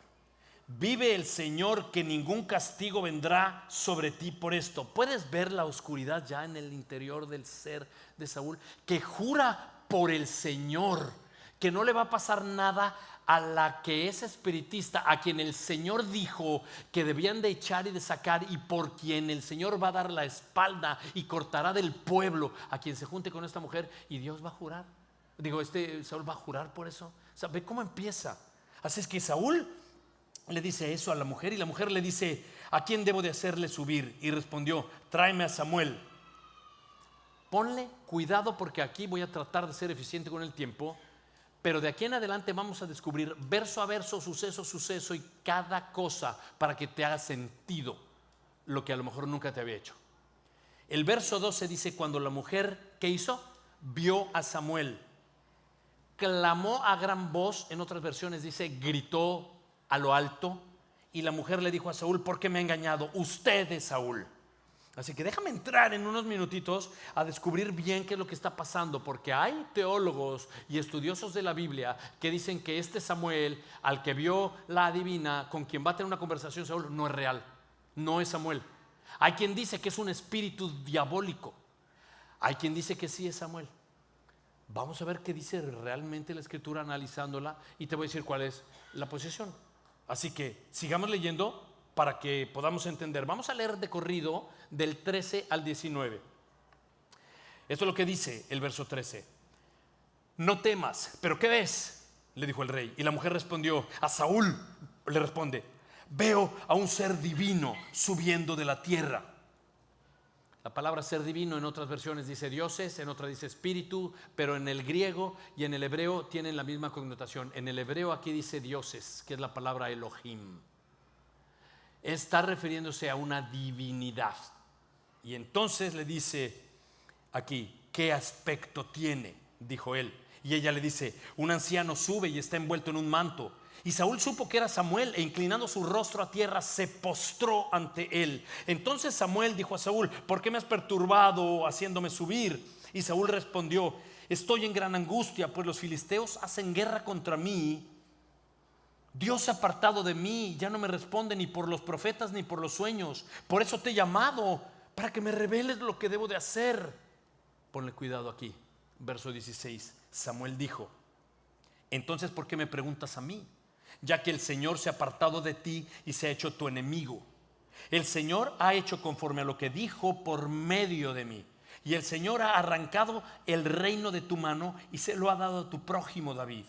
vive el Señor que ningún castigo vendrá sobre ti por esto. ¿Puedes ver la oscuridad ya en el interior del ser de Saúl? Que jura por el Señor que no le va a pasar nada a la que es espiritista, a quien el Señor dijo que debían de echar y de sacar, y por quien el Señor va a dar la espalda y cortará del pueblo a quien se junte con esta mujer. Y Dios va a jurar. Saúl va a jurar por eso. O sea, ve cómo empieza. Así es que Saúl le dice eso a la mujer, y la mujer le dice: ¿a quién debo de hacerle subir? Y respondió: tráeme a Samuel. Ponle cuidado, porque aquí voy a tratar de ser eficiente con el tiempo. Pero de aquí en adelante vamos a descubrir verso a verso, suceso a suceso y cada cosa para que te haga sentido lo que a lo mejor nunca te había hecho. El verso 12 dice: cuando la mujer, ¿qué hizo? Vio a Samuel, clamó a gran voz. En otras versiones dice gritó a lo alto. Y la mujer le dijo a Saúl: ¿por qué me ha engañado? Usted es Saúl. Así que déjame entrar en unos minutitos a descubrir bien qué es lo que está pasando, porque hay teólogos y estudiosos de la Biblia que dicen que este Samuel, al que vio la adivina, con quien va a tener una conversación Saúl, no es real, no es Samuel. Hay quien dice que es un espíritu diabólico, hay quien dice que sí es Samuel. Vamos a ver qué dice realmente la Escritura analizándola y te voy a decir cuál es la posición. Así que sigamos leyendo para que podamos entender. Vamos a leer de corrido del 13 al 19. Esto es lo que dice el verso 13. No temas. ¿Pero qué ves?, le dijo el rey. Y la mujer respondió, a Saúl le responde, veo a un ser divino subiendo de la tierra. La palabra ser divino en otras versiones dice dioses, en otras dice espíritu, pero en el griego y en el hebreo tienen la misma connotación. En el hebreo aquí dice dioses, que es la palabra Elohim. Está refiriéndose a una divinidad. Y entonces le dice aquí, ¿qué aspecto tiene?, dijo él. Y ella le dice, un anciano sube y está envuelto en un manto. Y Saúl supo que era Samuel e inclinando su rostro a tierra se postró ante él. Entonces Samuel dijo a Saúl, ¿por qué me has perturbado haciéndome subir? Y Saúl respondió, estoy en gran angustia, pues los filisteos hacen guerra contra mí. Dios se ha apartado de mí, ya no me responde ni por los profetas ni por los sueños. Por eso te he llamado, para que me reveles lo que debo de hacer. Ponle cuidado aquí, verso 16. Samuel dijo, entonces ¿por qué me preguntas a mí? Ya que el Señor se ha apartado de ti y se ha hecho tu enemigo. El Señor ha hecho conforme a lo que dijo por medio de mí. Y el Señor ha arrancado el reino de tu mano y se lo ha dado a tu prójimo David.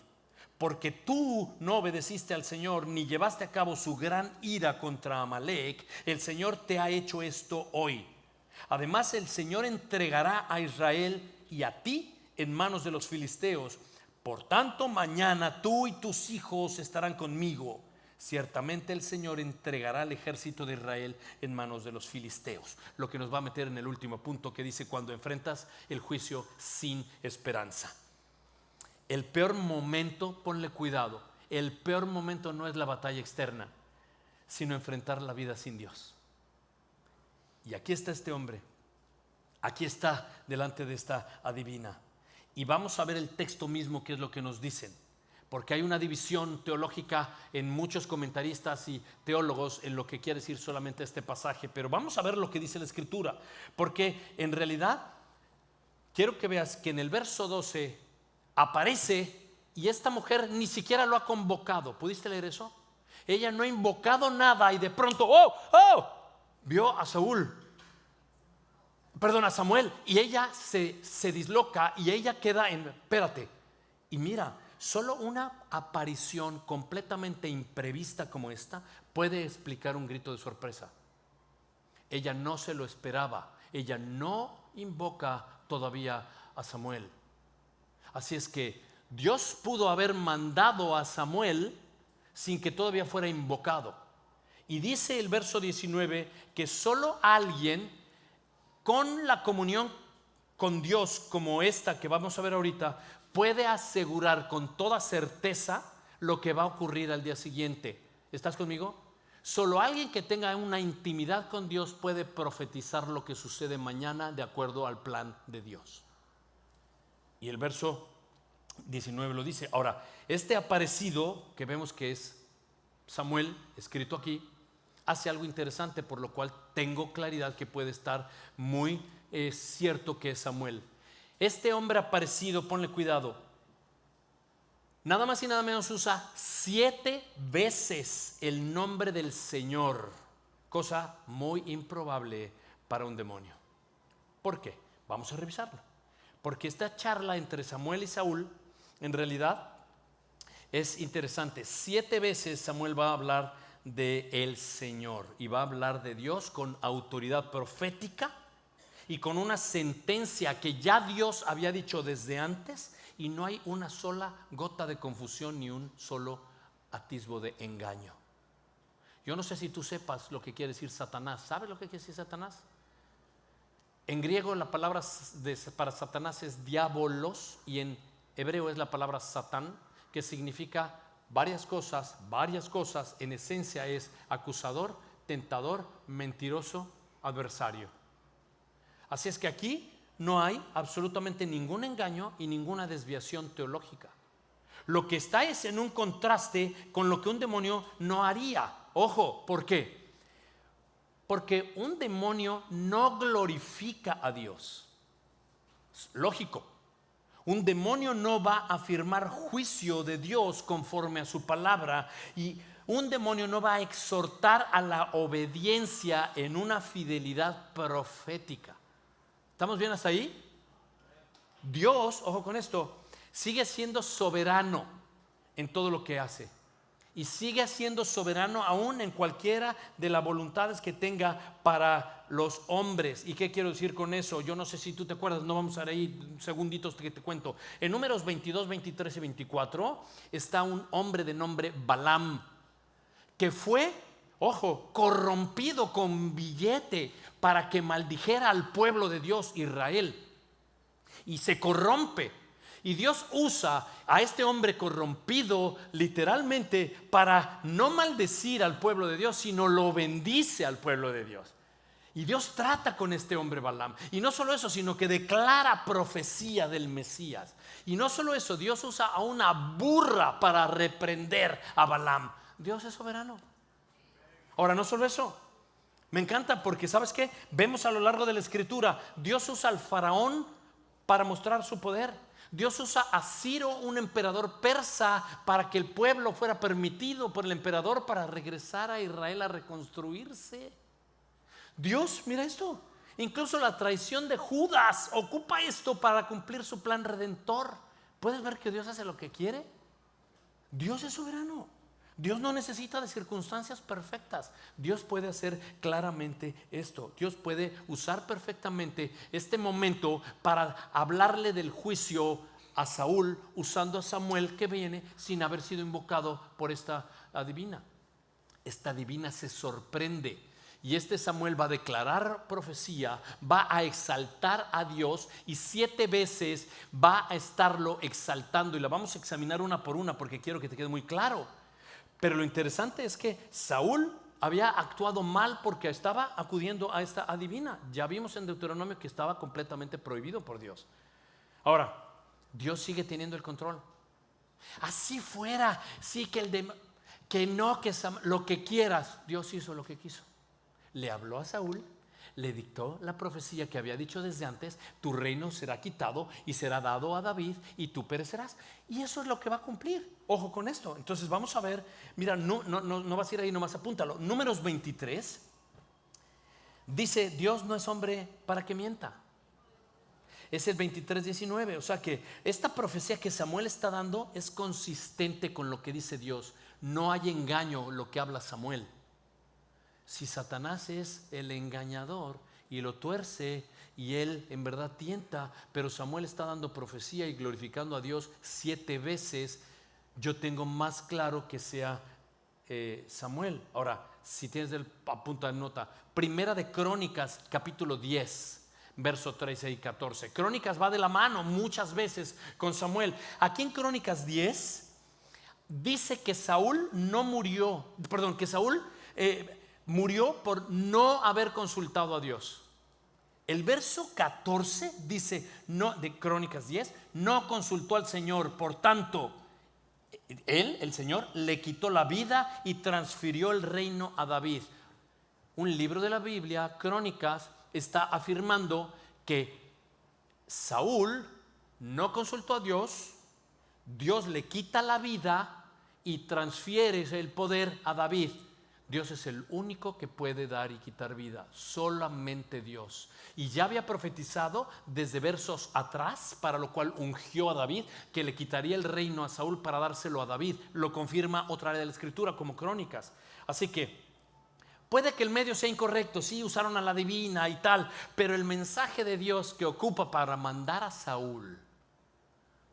Porque tú no obedeciste al Señor ni llevaste a cabo su gran ira contra Amalec, el Señor te ha hecho esto hoy. Además, el Señor entregará a Israel y a ti en manos de los filisteos. Por tanto, mañana tú y tus hijos estarán conmigo. Ciertamente el Señor entregará al ejército de Israel en manos de los filisteos. Lo que nos va a meter en el último punto que dice, cuando enfrentas el juicio sin esperanza. El peor momento, ponle cuidado, el peor momento no es la batalla externa, sino enfrentar la vida sin Dios. Y aquí está este hombre, aquí está delante de esta adivina. Y vamos a ver el texto mismo, que es lo que nos dicen, porque hay una división teológica en muchos comentaristas y teólogos en lo que quiere decir solamente este pasaje. Pero vamos a ver lo que dice la Escritura, porque en realidad quiero que veas que en el verso 12 aparece y esta mujer ni siquiera lo ha convocado. ¿Pudiste leer eso? Ella no ha invocado nada y de pronto, vio a Samuel, y ella se disloca y ella queda en, espérate. Y mira, solo una aparición completamente imprevista como esta puede explicar un grito de sorpresa. Ella no se lo esperaba, ella no invoca todavía a Samuel. Así es que Dios pudo haber mandado a Samuel sin que todavía fuera invocado. Y dice el verso 19 que solo alguien con la comunión con Dios como esta que vamos a ver ahorita puede asegurar con toda certeza lo que va a ocurrir al día siguiente. ¿Estás conmigo? Solo alguien que tenga una intimidad con Dios puede profetizar lo que sucede mañana de acuerdo al plan de Dios. Y el verso 19 lo dice. Ahora, este aparecido que vemos que es Samuel, escrito aquí, hace algo interesante, por lo cual tengo claridad que puede estar muy cierto que es Samuel. Este hombre aparecido, ponle cuidado, nada más y nada menos usa 7 veces el nombre del Señor, cosa muy improbable para un demonio. ¿Por qué? Vamos a revisarlo. Porque esta charla entre Samuel y Saúl en realidad es interesante. 7 veces Samuel va a hablar de el Señor y va a hablar de Dios con autoridad profética y con una sentencia que ya Dios había dicho desde antes y no hay una sola gota de confusión ni un solo atisbo de engaño. Yo no sé si tú sepas lo que quiere decir Satanás. ¿Sabes lo que quiere decir Satanás? En griego la palabra para Satanás es diabolos y en hebreo es la palabra satán, que significa varias cosas. En esencia es acusador, tentador, mentiroso, adversario. Así es que aquí no hay absolutamente ningún engaño y ninguna desviación teológica. Lo que está es en un contraste con lo que un demonio no haría. Ojo, ¿por qué? Porque un demonio no glorifica a Dios. Es lógico. Un demonio no va a afirmar juicio de Dios conforme a su palabra, y un demonio no va a exhortar a la obediencia en una fidelidad profética. ¿Estamos bien hasta ahí? Dios, ojo con esto, sigue siendo soberano en todo lo que hace. Y sigue siendo soberano aún en cualquiera de las voluntades que tenga para los hombres. ¿Y qué quiero decir con eso? Yo no sé si tú te acuerdas, no vamos a ir segunditos que te cuento. En Números 22, 23 y 24 está un hombre de nombre Balaam, que fue, ojo, corrompido con billete para que maldijera al pueblo de Dios, Israel. Y se corrompe. Y Dios usa a este hombre corrompido literalmente para no maldecir al pueblo de Dios, sino lo bendice al pueblo de Dios. Y Dios trata con este hombre Balaam. Y no solo eso, sino que declara profecía del Mesías. Y no solo eso, Dios usa a una burra para reprender a Balaam. Dios es soberano. Ahora, no solo eso. Me encanta porque, ¿sabes qué? Vemos a lo largo de la Escritura, Dios usa al faraón para mostrar su poder. Dios usa a Ciro, un emperador persa, para que el pueblo fuera permitido por el emperador para regresar a Israel a reconstruirse. Dios, mira esto, incluso la traición de Judas ocupa esto para cumplir su plan redentor. ¿Puedes ver que Dios hace lo que quiere? Dios es soberano. Dios no necesita de circunstancias perfectas. Dios puede hacer claramente esto. Dios puede usar perfectamente este momento para hablarle del juicio a Saúl, usando a Samuel, que viene sin haber sido invocado por esta adivina. Esta adivina se sorprende. Y este Samuel va a declarar profecía, va a exaltar a Dios y 7 veces va a estarlo exaltando. Y la vamos a examinar una por una porque quiero que te quede muy claro. Pero lo interesante es que Saúl había actuado mal porque estaba acudiendo a esta adivina. Ya vimos en Deuteronomio que estaba completamente prohibido por Dios. Ahora, Dios sigue teniendo el control. Así fuera, sí, lo que quieras. Dios hizo lo que quiso. Le habló a Saúl, le dictó la profecía que había dicho desde antes: tu reino será quitado y será dado a David y tú perecerás. Y eso es lo que va a cumplir. Ojo con esto. Entonces vamos a ver, mira, no vas a ir ahí, nomás apúntalo. Números 23 dice: Dios no es hombre para que mienta. Es el 23:19. O sea que esta profecía que Samuel está dando es consistente con lo que dice Dios. No hay engaño lo que habla Samuel. Si Satanás es el engañador y lo tuerce y él en verdad tienta, pero Samuel está dando profecía y glorificando a Dios 7 veces, yo tengo más claro que sea Samuel. Ahora, si tienes apunta de nota, Primera de Crónicas, capítulo 10, verso 13 y 14. Crónicas va de la mano muchas veces con Samuel. Aquí en Crónicas 10 dice que Saúl murió por no haber consultado a Dios. El verso 14 dice, de Crónicas 10, no consultó al Señor, por tanto, el Señor, le quitó la vida y transfirió el reino a David. Un libro de la Biblia, Crónicas, está afirmando que Saúl no consultó a Dios, Dios le quita la vida y transfiere el poder a David. Dios es el único que puede dar y quitar vida, solamente Dios. Y ya había profetizado desde versos atrás, para lo cual ungió a David, que le quitaría el reino a Saúl para dárselo a David. Lo confirma otra área de la Escritura, como Crónicas. Así que puede que el medio sea incorrecto, sí, usaron a la divina y tal, pero el mensaje de Dios que ocupa para mandar a Saúl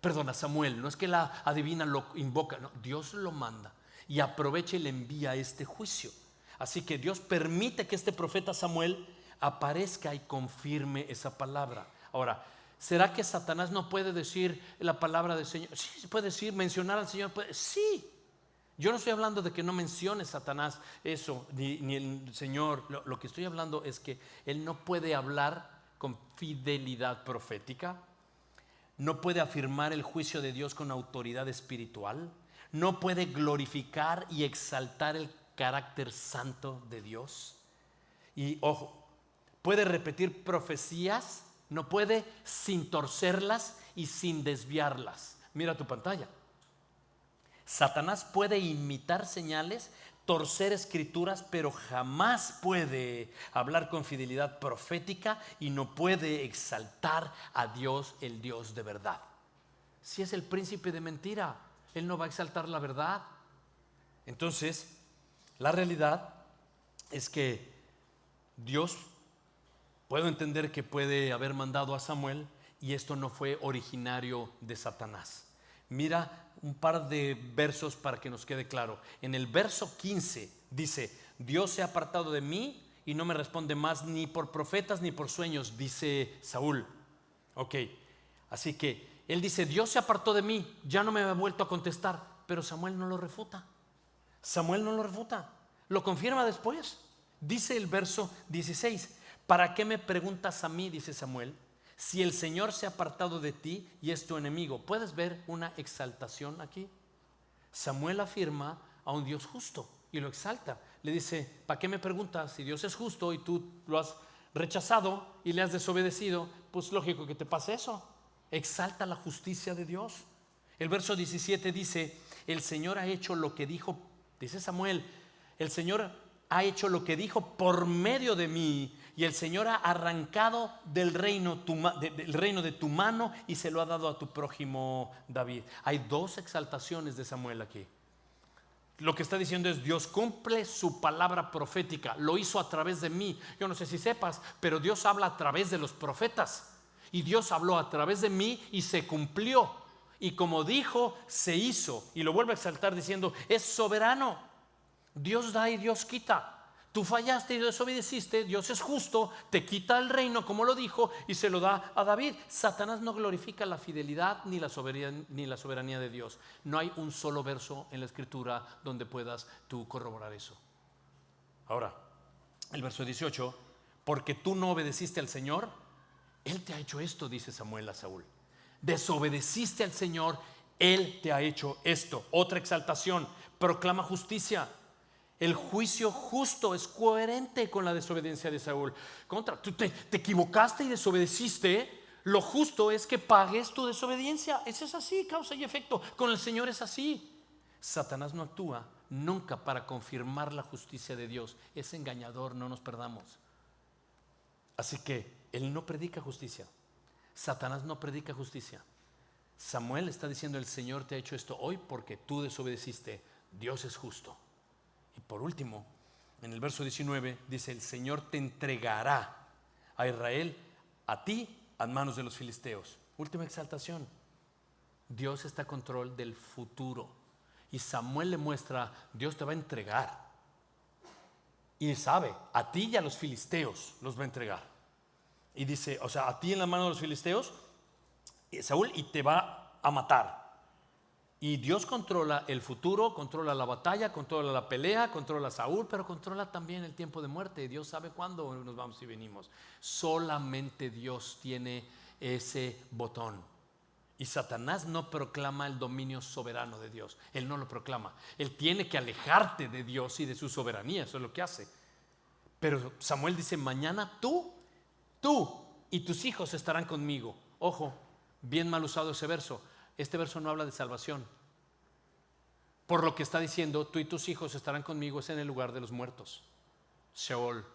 Perdona, Samuel, no es que la adivina lo invoca, no, Dios lo manda y aprovecha y le envía este juicio. Así que Dios permite que este profeta Samuel aparezca y confirme esa palabra. Ahora, ¿será que Satanás no puede decir la palabra del Señor? Sí, puede decir, mencionar al Señor. Sí. Yo no estoy hablando de que no mencione Satanás eso, ni el Señor. Lo que estoy hablando es que él no puede hablar con fidelidad profética, no puede afirmar el juicio de Dios con autoridad espiritual, no puede glorificar y exaltar el carácter santo de Dios. Y ojo, puede repetir profecías, no puede sin torcerlas y sin desviarlas. Mira tu pantalla. Satanás puede imitar señales, torcer escrituras, pero jamás puede hablar con fidelidad profética y no puede exaltar a Dios, el Dios de verdad. Si es el príncipe de mentira, él no va a exaltar la verdad. Entonces, la realidad es que Dios, puedo entender que puede haber mandado a Samuel y esto no fue originario de Satanás. Mira un par de versos para que nos quede claro. En el verso 15 dice: Dios se ha apartado de mí y no me responde más ni por profetas ni por sueños, dice Saúl. Ok, así que él dice: Dios se apartó de mí, ya no me ha vuelto a contestar. Pero Samuel no lo refuta. Samuel no lo refuta, lo confirma después. Dice el verso 16: ¿para qué me preguntas a mí? Dice Samuel, si el Señor se ha apartado de ti y es tu enemigo. ¿Puedes ver una exaltación aquí? Samuel afirma a un Dios justo y lo exalta. Le dice: ¿para qué me preguntas? Si Dios es justo y tú lo has rechazado y le has desobedecido, pues lógico que te pase eso. Exalta la justicia de Dios. El verso 17 dice: el Señor ha hecho lo que dijo, dice Samuel, el Señor ha hecho lo que dijo por medio de mí, y el Señor ha arrancado del reino de tu mano y se lo ha dado a tu prójimo David. Hay dos exaltaciones de Samuel aquí. Lo que está diciendo es: Dios cumple su palabra profética, lo hizo a través de mí. Yo no sé si sepas, pero Dios habla a través de los profetas, y Dios habló a través de mí y se cumplió, y como dijo, se hizo. Y lo vuelve a exaltar diciendo: es soberano, Dios da y Dios quita. Tú fallaste y desobedeciste, Dios es justo, te quita el reino como lo dijo y se lo da a David. Satanás no glorifica la fidelidad ni la soberanía de Dios. No hay un solo verso en la escritura donde puedas tú corroborar eso. Ahora, el verso 18: porque tú no obedeciste al Señor, Él te ha hecho esto, dice Samuel a Saúl. Desobedeciste al Señor, Él te ha hecho esto. Otra exaltación: proclama justicia. El juicio justo es coherente con la desobediencia de Saúl. Tú te equivocaste y desobedeciste. Lo justo es que pagues tu desobediencia. Eso es así, causa y efecto. Con el Señor es así. Satanás no actúa nunca para confirmar la justicia de Dios. Es engañador, no nos perdamos. Así que él no predica justicia. Satanás no predica justicia. Samuel está diciendo: el Señor te ha hecho esto hoy porque tú desobedeciste. Dios es justo. Y por último, en el verso 19 dice: el Señor te entregará a Israel, a ti, a manos de los filisteos. Última exaltación: Dios está a control del futuro. Y Samuel le muestra: Dios te va a entregar. Y sabe, a ti y a los filisteos los va a entregar. Y dice, o sea, a ti en la mano de los filisteos, Saúl, y te va a matar. Y Dios controla el futuro, controla la batalla, controla la pelea, controla a Saúl, pero controla también el tiempo de muerte. Dios sabe cuándo nos vamos y venimos. Solamente Dios tiene ese botón. Y Satanás no proclama el dominio soberano de Dios. Él no lo proclama. Él tiene que alejarte de Dios y de su soberanía. Eso es lo que hace. Pero Samuel dice: mañana tú y tus hijos estarán conmigo. Ojo, bien mal usado ese verso. Este verso no habla de salvación. Por lo que está diciendo: tú y tus hijos estarán conmigo, es en el lugar de los muertos, Sheol.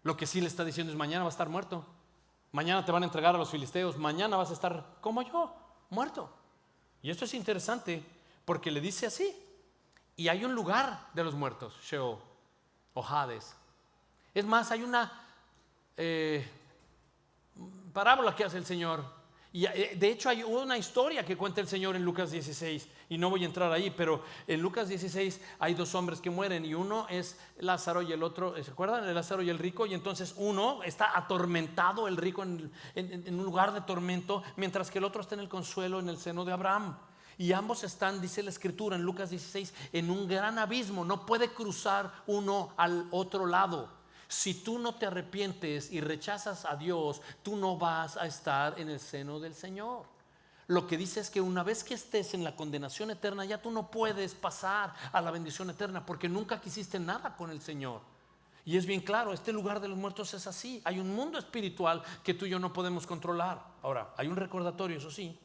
Lo que sí le está diciendo es: mañana vas a estar muerto. Mañana te van a entregar a los filisteos. Mañana vas a estar como yo, muerto. Y esto es interesante porque le dice así. Y hay un lugar de los muertos, Sheol o Hades. Es más, hay una parábola que hace el Señor Y de hecho hay una historia que cuenta el Señor en Lucas 16, y no voy a entrar ahí, pero en Lucas 16 hay dos hombres que mueren, y uno es Lázaro y el otro, ¿se acuerdan? El Lázaro y el rico. Y entonces uno está atormentado, el rico en un lugar de tormento, mientras que el otro está en el consuelo, en el seno de Abraham. Y ambos están, dice la escritura en Lucas 16, en un gran abismo. No puede cruzar uno al otro lado. Si tú no te arrepientes y rechazas a Dios, tú no vas a estar en el seno del Señor. Lo que dice es que una vez que estés en la condenación eterna, ya tú no puedes pasar a la bendición eterna, porque nunca quisiste nada con el Señor. Y es bien claro, este lugar de los muertos es así. Hay un mundo espiritual que tú y yo no podemos controlar. Ahora, hay un recordatorio, eso sí.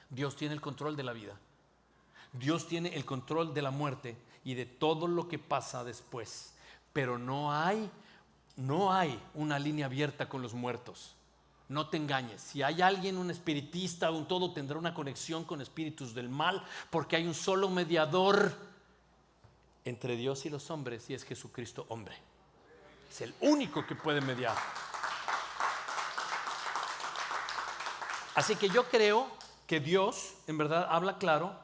Dios tiene el control de la vida. Dios tiene el control de la muerte y de todo lo que pasa después. Pero no hay una línea abierta con los muertos. No te engañes. Si hay alguien, un espiritista o un todo, tendrá una conexión con espíritus del mal, porque hay un solo mediador entre Dios y los hombres, y es Jesucristo hombre. Es el único que puede mediar. Así que yo creo que Dios en verdad habla claro.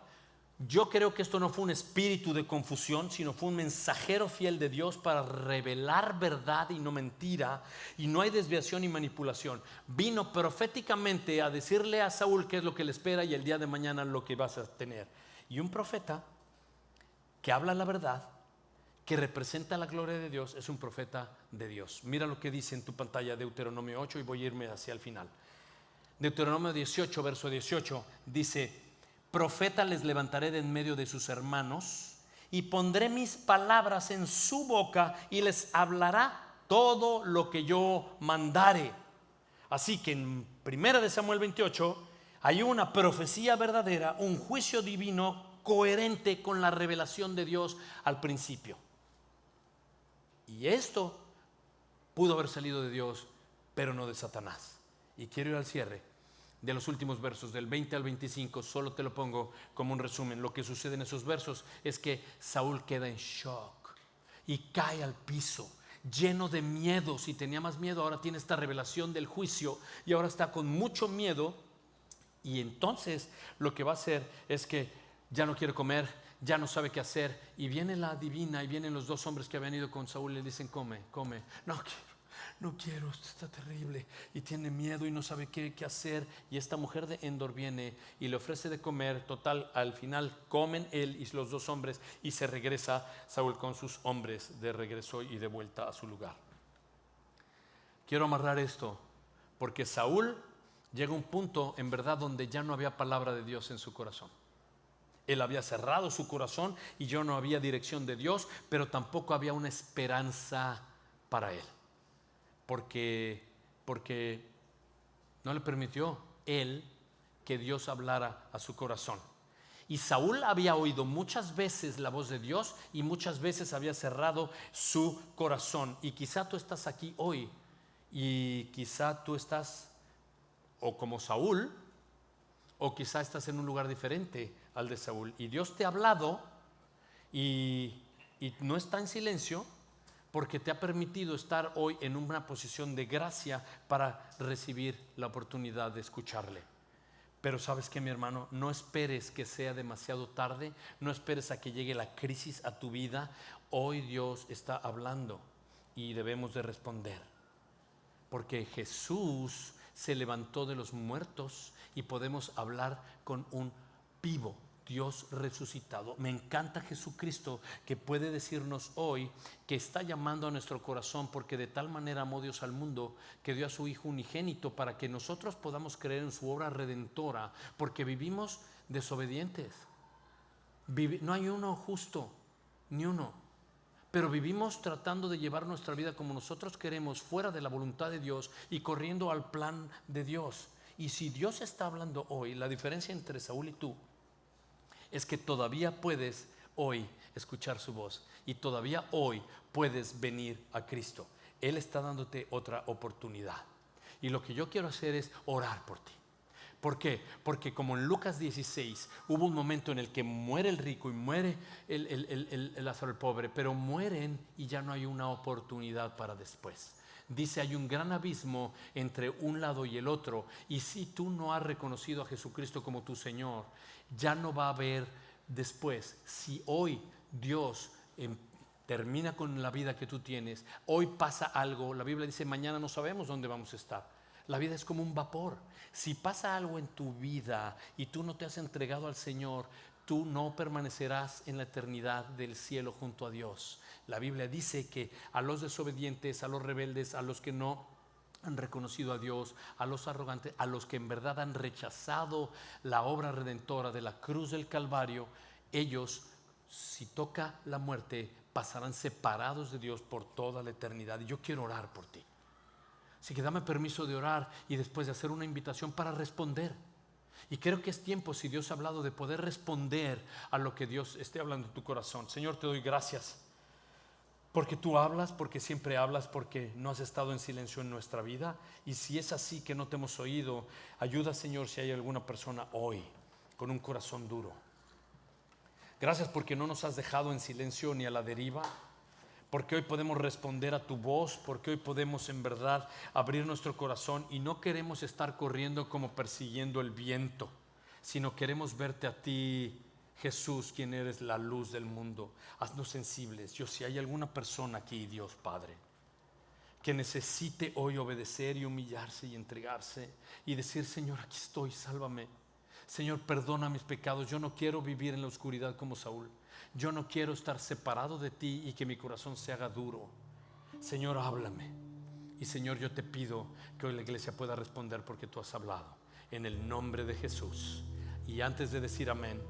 Yo creo que esto no fue un espíritu de confusión, sino fue un mensajero fiel de Dios para revelar verdad y no mentira, y no hay desviación ni manipulación. Vino proféticamente a decirle a Saúl qué es lo que le espera y el día de mañana lo que vas a tener. Y un profeta que habla la verdad, que representa la gloria de Dios, es un profeta de Dios. Mira lo que dice en tu pantalla Deuteronomio 8, y voy a irme hacia el final. Deuteronomio 18, verso 18, dice: profeta les levantaré de en medio de sus hermanos, y pondré mis palabras en su boca, y les hablará todo lo que yo mandare. Así que en 1 Samuel 28 hay una profecía verdadera, un juicio divino coherente con la revelación de Dios al principio. Y esto pudo haber salido de Dios, pero no de Satanás. Y quiero ir al cierre de los últimos versos, del 20 al 25, solo te lo pongo como un resumen. Lo que sucede en esos versos es que Saúl queda en shock y cae al piso, lleno de miedo. Si tenía más miedo, ahora tiene esta revelación del juicio y ahora está con mucho miedo. Y entonces lo que va a hacer es que ya no quiere comer, ya no sabe qué hacer. Y viene la adivina, y vienen los dos hombres que habían ido con Saúl y le dicen: come. No quiero, esto está terrible. Y tiene miedo y no sabe qué hacer. Y esta mujer de Endor viene y le ofrece de comer. Total, al final comen él y los dos hombres, y se regresa Saúl con sus hombres de regreso y de vuelta a su lugar. Quiero amarrar esto porque Saúl llega a un punto en verdad donde ya no había palabra de Dios en su corazón. Él había cerrado su corazón y ya no había dirección de Dios, pero tampoco había una esperanza para él. Porque no le permitió él que Dios hablara a su corazón. Y Saúl había oído muchas veces la voz de Dios y muchas veces había cerrado su corazón. Y quizá tú estás aquí hoy y quizá tú estás o como Saúl, o quizá estás en un lugar diferente al de Saúl. Y Dios te ha hablado y no está en silencio, porque te ha permitido estar hoy en una posición de gracia para recibir la oportunidad de escucharle. Pero sabes que, mi hermano, no esperes que sea demasiado tarde, no esperes a que llegue la crisis a tu vida. Hoy Dios está hablando y debemos de responder, porque Jesús se levantó de los muertos y podemos hablar con un vivo Dios resucitado. Me encanta Jesucristo, que puede decirnos hoy que está llamando a nuestro corazón, porque de tal manera amó Dios al mundo que dio a su Hijo unigénito para que nosotros podamos creer en su obra redentora, porque vivimos desobedientes. No hay uno justo, ni uno. Pero vivimos tratando de llevar nuestra vida como nosotros queremos, fuera de la voluntad de Dios y corriendo al plan de Dios. Y si Dios está hablando hoy, la diferencia entre Saúl y tú es que todavía puedes hoy escuchar su voz y todavía hoy puedes venir a Cristo. Él está dándote otra oportunidad. Y lo que yo quiero hacer es orar por ti. ¿Por qué? Porque como en Lucas 16 hubo un momento en el que muere el rico y muere el Lázaro el pobre, pero mueren y ya no hay una oportunidad para después. Dice, hay un gran abismo entre un lado y el otro. Y si tú no has reconocido a Jesucristo como tu Señor, ya no va a haber después. Si hoy Dios termina con la vida que tú tienes, hoy pasa algo, la Biblia dice, mañana no sabemos dónde vamos a estar. La vida es como un vapor. Si pasa algo en tu vida y tú no te has entregado al Señor, tú no permanecerás en la eternidad del cielo junto a Dios. La Biblia dice que a los desobedientes, a los rebeldes, a los que no han reconocido a Dios, a los arrogantes, a los que en verdad han rechazado la obra redentora de la cruz del Calvario, ellos, si toca la muerte, pasarán separados de Dios por toda la eternidad. Y yo quiero orar por ti. Así que dame permiso de orar y después de hacer una invitación para responder. Y creo que es tiempo, si Dios ha hablado, de poder responder a lo que Dios esté hablando en tu corazón. Señor, te doy gracias porque tú hablas, porque siempre hablas, porque no has estado en silencio en nuestra vida. Y si es así que no te hemos oído, ayuda, Señor, si hay alguna persona hoy con un corazón duro. Gracias porque no nos has dejado en silencio ni a la deriva, porque hoy podemos responder a tu voz, porque hoy podemos en verdad abrir nuestro corazón y no queremos estar corriendo como persiguiendo el viento, sino queremos verte a ti, Jesús, quien eres la luz del mundo. Haznos sensibles. Yo, si hay alguna persona aquí, Dios Padre, que necesite hoy obedecer y humillarse y entregarse y decir, Señor, aquí estoy, sálvame. Señor, perdona mis pecados. Yo no quiero vivir en la oscuridad como Saúl. Yo no quiero estar separado de ti y que mi corazón se haga duro. Señor, háblame. Y Señor, yo te pido que hoy la iglesia pueda responder porque tú has hablado. En el nombre de Jesús. Y antes de decir amén,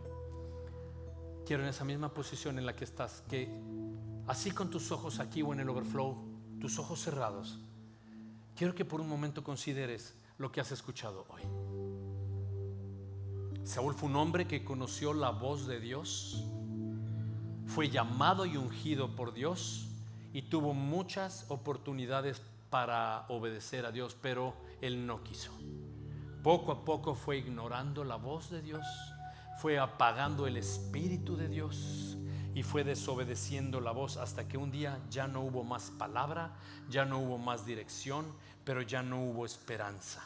quiero en esa misma posición en la que estás, que así con tus ojos aquí o en el overflow, tus ojos cerrados, quiero que por un momento consideres lo que has escuchado hoy. Saúl fue un hombre que conoció la voz de Dios, fue llamado y ungido por Dios y tuvo muchas oportunidades para obedecer a Dios, pero él no quiso. Poco a poco fue ignorando la voz de Dios, fue apagando el Espíritu de Dios y fue desobedeciendo la voz hasta que un día ya no hubo más palabra, ya no hubo más dirección, pero ya no hubo esperanza.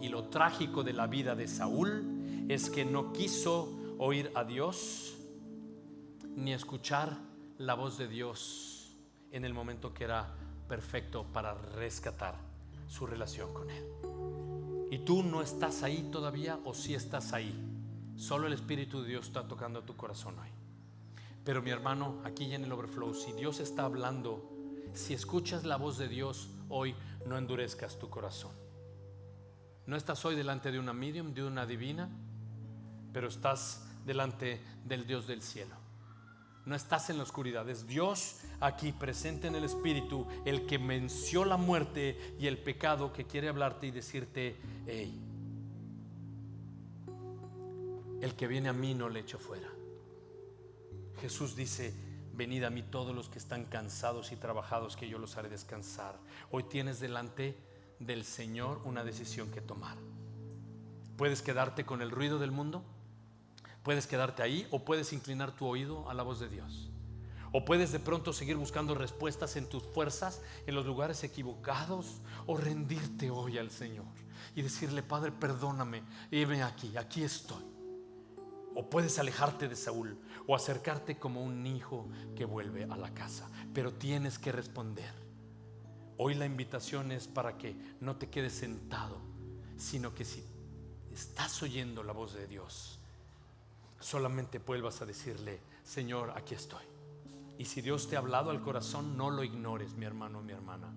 Y lo trágico de la vida de Saúl es que no quiso oír a Dios ni escuchar la voz de Dios en el momento que era perfecto para rescatar su relación con Él. Y tú no estás ahí todavía, o sí estás ahí. Solo el Espíritu de Dios está tocando tu corazón hoy. Pero mi hermano, aquí en el overflow, si Dios está hablando, si escuchas la voz de Dios hoy, no endurezcas tu corazón. No estás hoy delante de una medium, de una divina, pero estás delante del Dios del cielo. No estás en la oscuridad, es Dios aquí presente en el Espíritu, el que venció la muerte y el pecado, que quiere hablarte y decirte, hey, el que viene a mí no le echo fuera. Jesús dice, venid a mí todos los que están cansados y trabajados, que yo los haré descansar. Hoy tienes delante del Señor una decisión que tomar. Puedes quedarte con el ruido del mundo, puedes quedarte ahí, o puedes inclinar tu oído a la voz de Dios, o puedes de pronto seguir buscando respuestas en tus fuerzas, en los lugares equivocados, o rendirte hoy al Señor y decirle, Padre, perdóname, heme aquí estoy. O puedes alejarte de Saúl o acercarte como un hijo que vuelve a la casa, pero tienes que responder. Hoy la invitación es para que no te quedes sentado, sino que si estás oyendo la voz de Dios, solamente vuelvas a decirle, Señor, aquí estoy. Y si Dios te ha hablado al corazón, no lo ignores, mi hermano, mi hermana.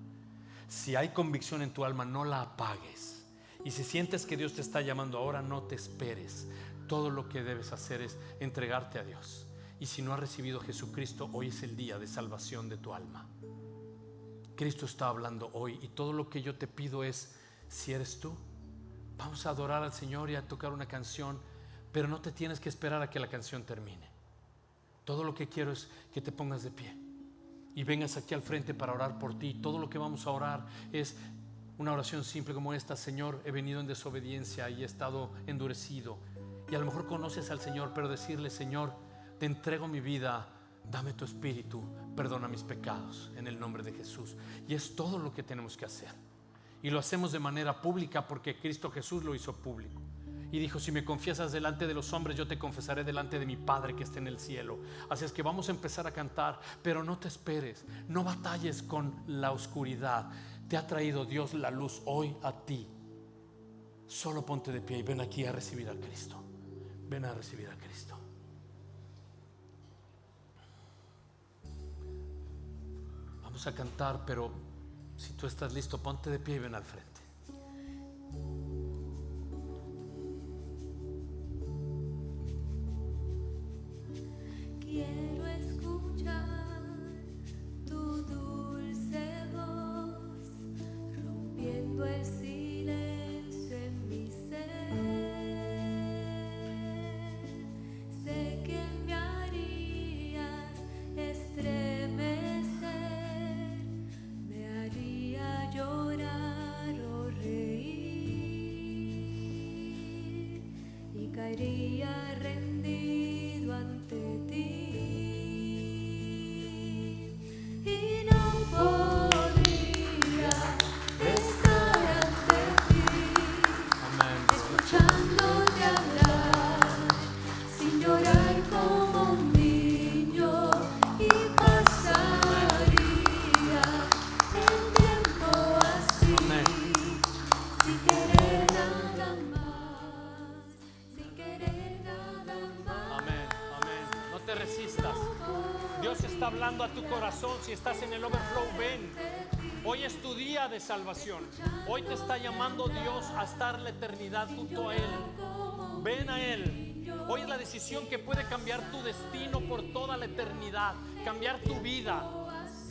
Si hay convicción en tu alma, no la apagues. Y si sientes que Dios te está llamando ahora, no te esperes. Todo lo que debes hacer es entregarte a Dios. Y si no has recibido a Jesucristo, hoy es el día de salvación de tu alma. Cristo está hablando hoy, y todo lo que yo te pido es, si eres tú, vamos a adorar al Señor y a tocar una canción, pero no te tienes que esperar a que la canción termine. Todo lo que quiero es que te pongas de pie y vengas aquí al frente para orar por ti. Todo lo que vamos a orar es una oración simple como esta: Señor, he venido en desobediencia y he estado endurecido. Y a lo mejor conoces al Señor, pero decirle, Señor, te entrego mi vida, Dame tu espíritu, perdona mis pecados en el nombre de Jesús. Y es todo lo que tenemos que hacer. Y lo hacemos de manera pública porque Cristo Jesús lo hizo público. Y dijo: si me confiesas delante de los hombres, yo te confesaré delante de mi Padre que está en el cielo. Así es que vamos a empezar a cantar, pero no te esperes, no batalles con la oscuridad. Te ha traído Dios la luz hoy a ti. Solo ponte de pie y ven aquí a recibir a Cristo. Ven a recibir a Cristo. Vamos a cantar, pero si tú estás listo, ponte de pie y ven al frente. Quiero escuchar tu dulce voz, rompiendo el silencio en mi ser. Sé que me harías estremecer, me haría llorar o reír, y caería rendido ante ti. Y no podría estar ante ti, escuchándote hablar, sin llorar como un niño, y pasaría el tiempo así, sin querer nada más, sin querer nada más. Amén, amén. No te resistas. Dios está hablando a tu corazón. Si estás en el overflow, ven. Hoy es tu día de salvación. Hoy te está llamando Dios a estar la eternidad junto a Él. Ven a Él. Hoy es la decisión que puede cambiar tu destino por toda la eternidad, cambiar tu vida,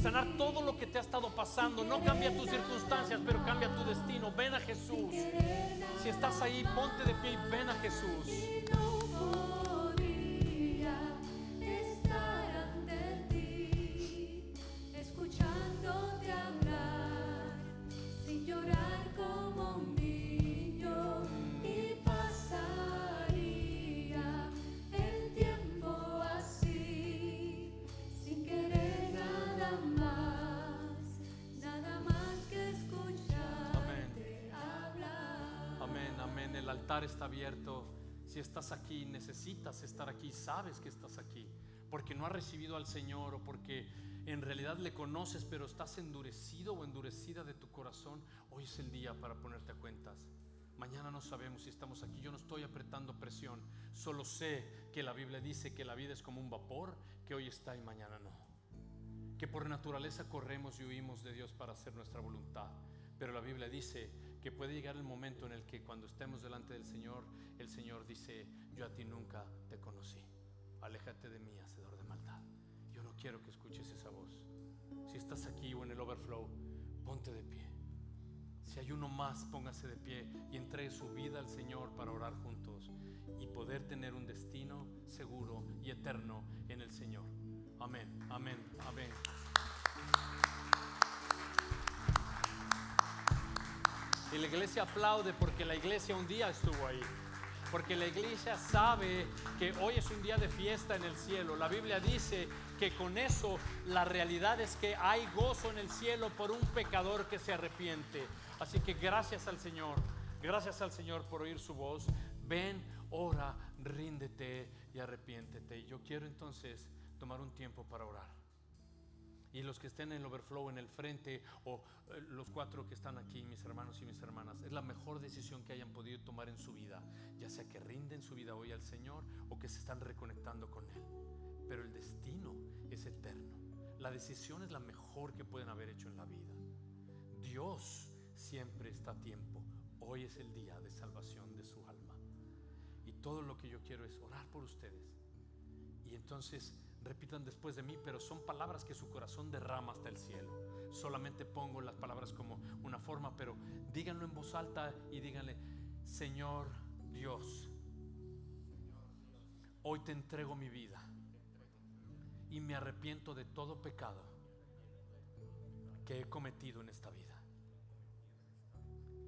sanar todo lo que te ha estado pasando. No cambia tus circunstancias, pero cambia tu destino. Ven a Jesús. Si estás ahí, ponte de pie y ven a Jesús. Escuchándote hablar, sin llorar como un niño, y pasaría el tiempo así, sin querer nada más que escucharte hablar. Amén, amén. El altar está abierto. Si estás aquí, necesitas estar aquí, sabes que estás aquí, porque no has recibido al Señor, o porque en realidad le conoces, pero estás endurecido o endurecida de tu corazón. Hoy es el día para ponerte a cuentas. Mañana no sabemos si estamos aquí. Yo no estoy apretando presión. Solo sé que la Biblia dice que la vida es como un vapor, que hoy está y mañana no. Que por naturaleza corremos y huimos de Dios para hacer nuestra voluntad. Pero la Biblia dice que puede llegar el momento en el que cuando estemos delante del Señor, el Señor dice: yo a ti nunca te conocí. Aléjate de mí, hacedor de maldad. Yo no quiero que escuches esa voz. Si estás aquí o en el overflow, ponte de pie. Si hay uno más, póngase de pie y entregue su vida al Señor para orar juntos y poder tener un destino seguro y eterno en el Señor. Amén, amén, amén. Y la iglesia aplaude porque la iglesia un día estuvo ahí. Porque la iglesia sabe que hoy es un día de fiesta en el cielo. La Biblia dice que con eso la realidad es que hay gozo en el cielo por un pecador que se arrepiente. Así que gracias al Señor por oír su voz. Ven, ora, ríndete y arrepiéntete. Y yo quiero entonces tomar un tiempo para orar. Y los que estén en el overflow en el frente, o los 4 que están aquí, mis hermanos y mis hermanas, es la mejor decisión que hayan podido tomar en su vida, ya sea que rinden su vida hoy al Señor o que se están reconectando con Él. Pero el destino es eterno. La decisión es la mejor que pueden haber hecho en la vida. Dios siempre está a tiempo. Hoy es el día de salvación de su alma. Y todo lo que yo quiero es orar por ustedes. Y entonces repitan después de mí, pero son palabras que su corazón derrama hasta el cielo. Solamente pongo las palabras como una forma, pero díganlo en voz alta y díganle: Señor Dios, hoy te entrego mi vida y me arrepiento de todo pecado que he cometido en esta vida.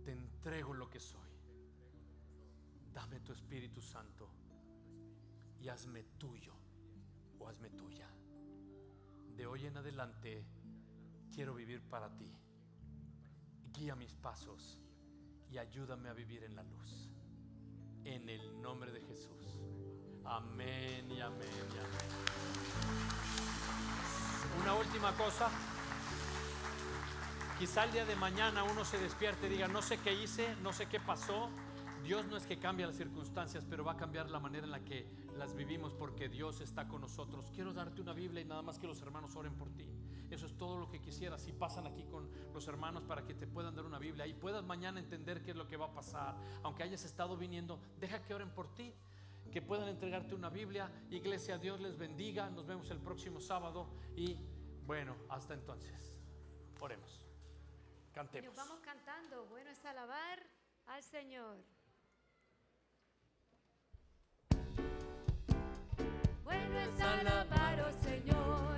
Te entrego lo que soy. Dame tu Espíritu Santo y hazme tuyo o hazme tuya. de hoy en adelante quiero vivir para ti. Guía mis pasos y ayúdame a vivir en la luz. En el nombre de Jesús. Amén y amén y amén. Una última cosa. Quizá el día de mañana uno se despierte y diga, no sé qué hice, no sé qué pasó. Dios no es que cambie las circunstancias, pero va a cambiar la manera en la que las vivimos, porque Dios está con nosotros. Quiero darte una Biblia y nada más que los hermanos oren por ti. Eso es todo lo que quisiera. Si pasan aquí con los hermanos para que te puedan dar una Biblia y puedas mañana entender qué es lo que va a pasar. Aunque hayas estado viniendo, deja que oren por ti, que puedan entregarte una Biblia. Iglesia, Dios les bendiga. Nos vemos el próximo sábado y bueno, hasta entonces. Oremos. Cantemos. Nos vamos cantando. Bueno es alabar al Señor. Bueno es alabar, oh Señor.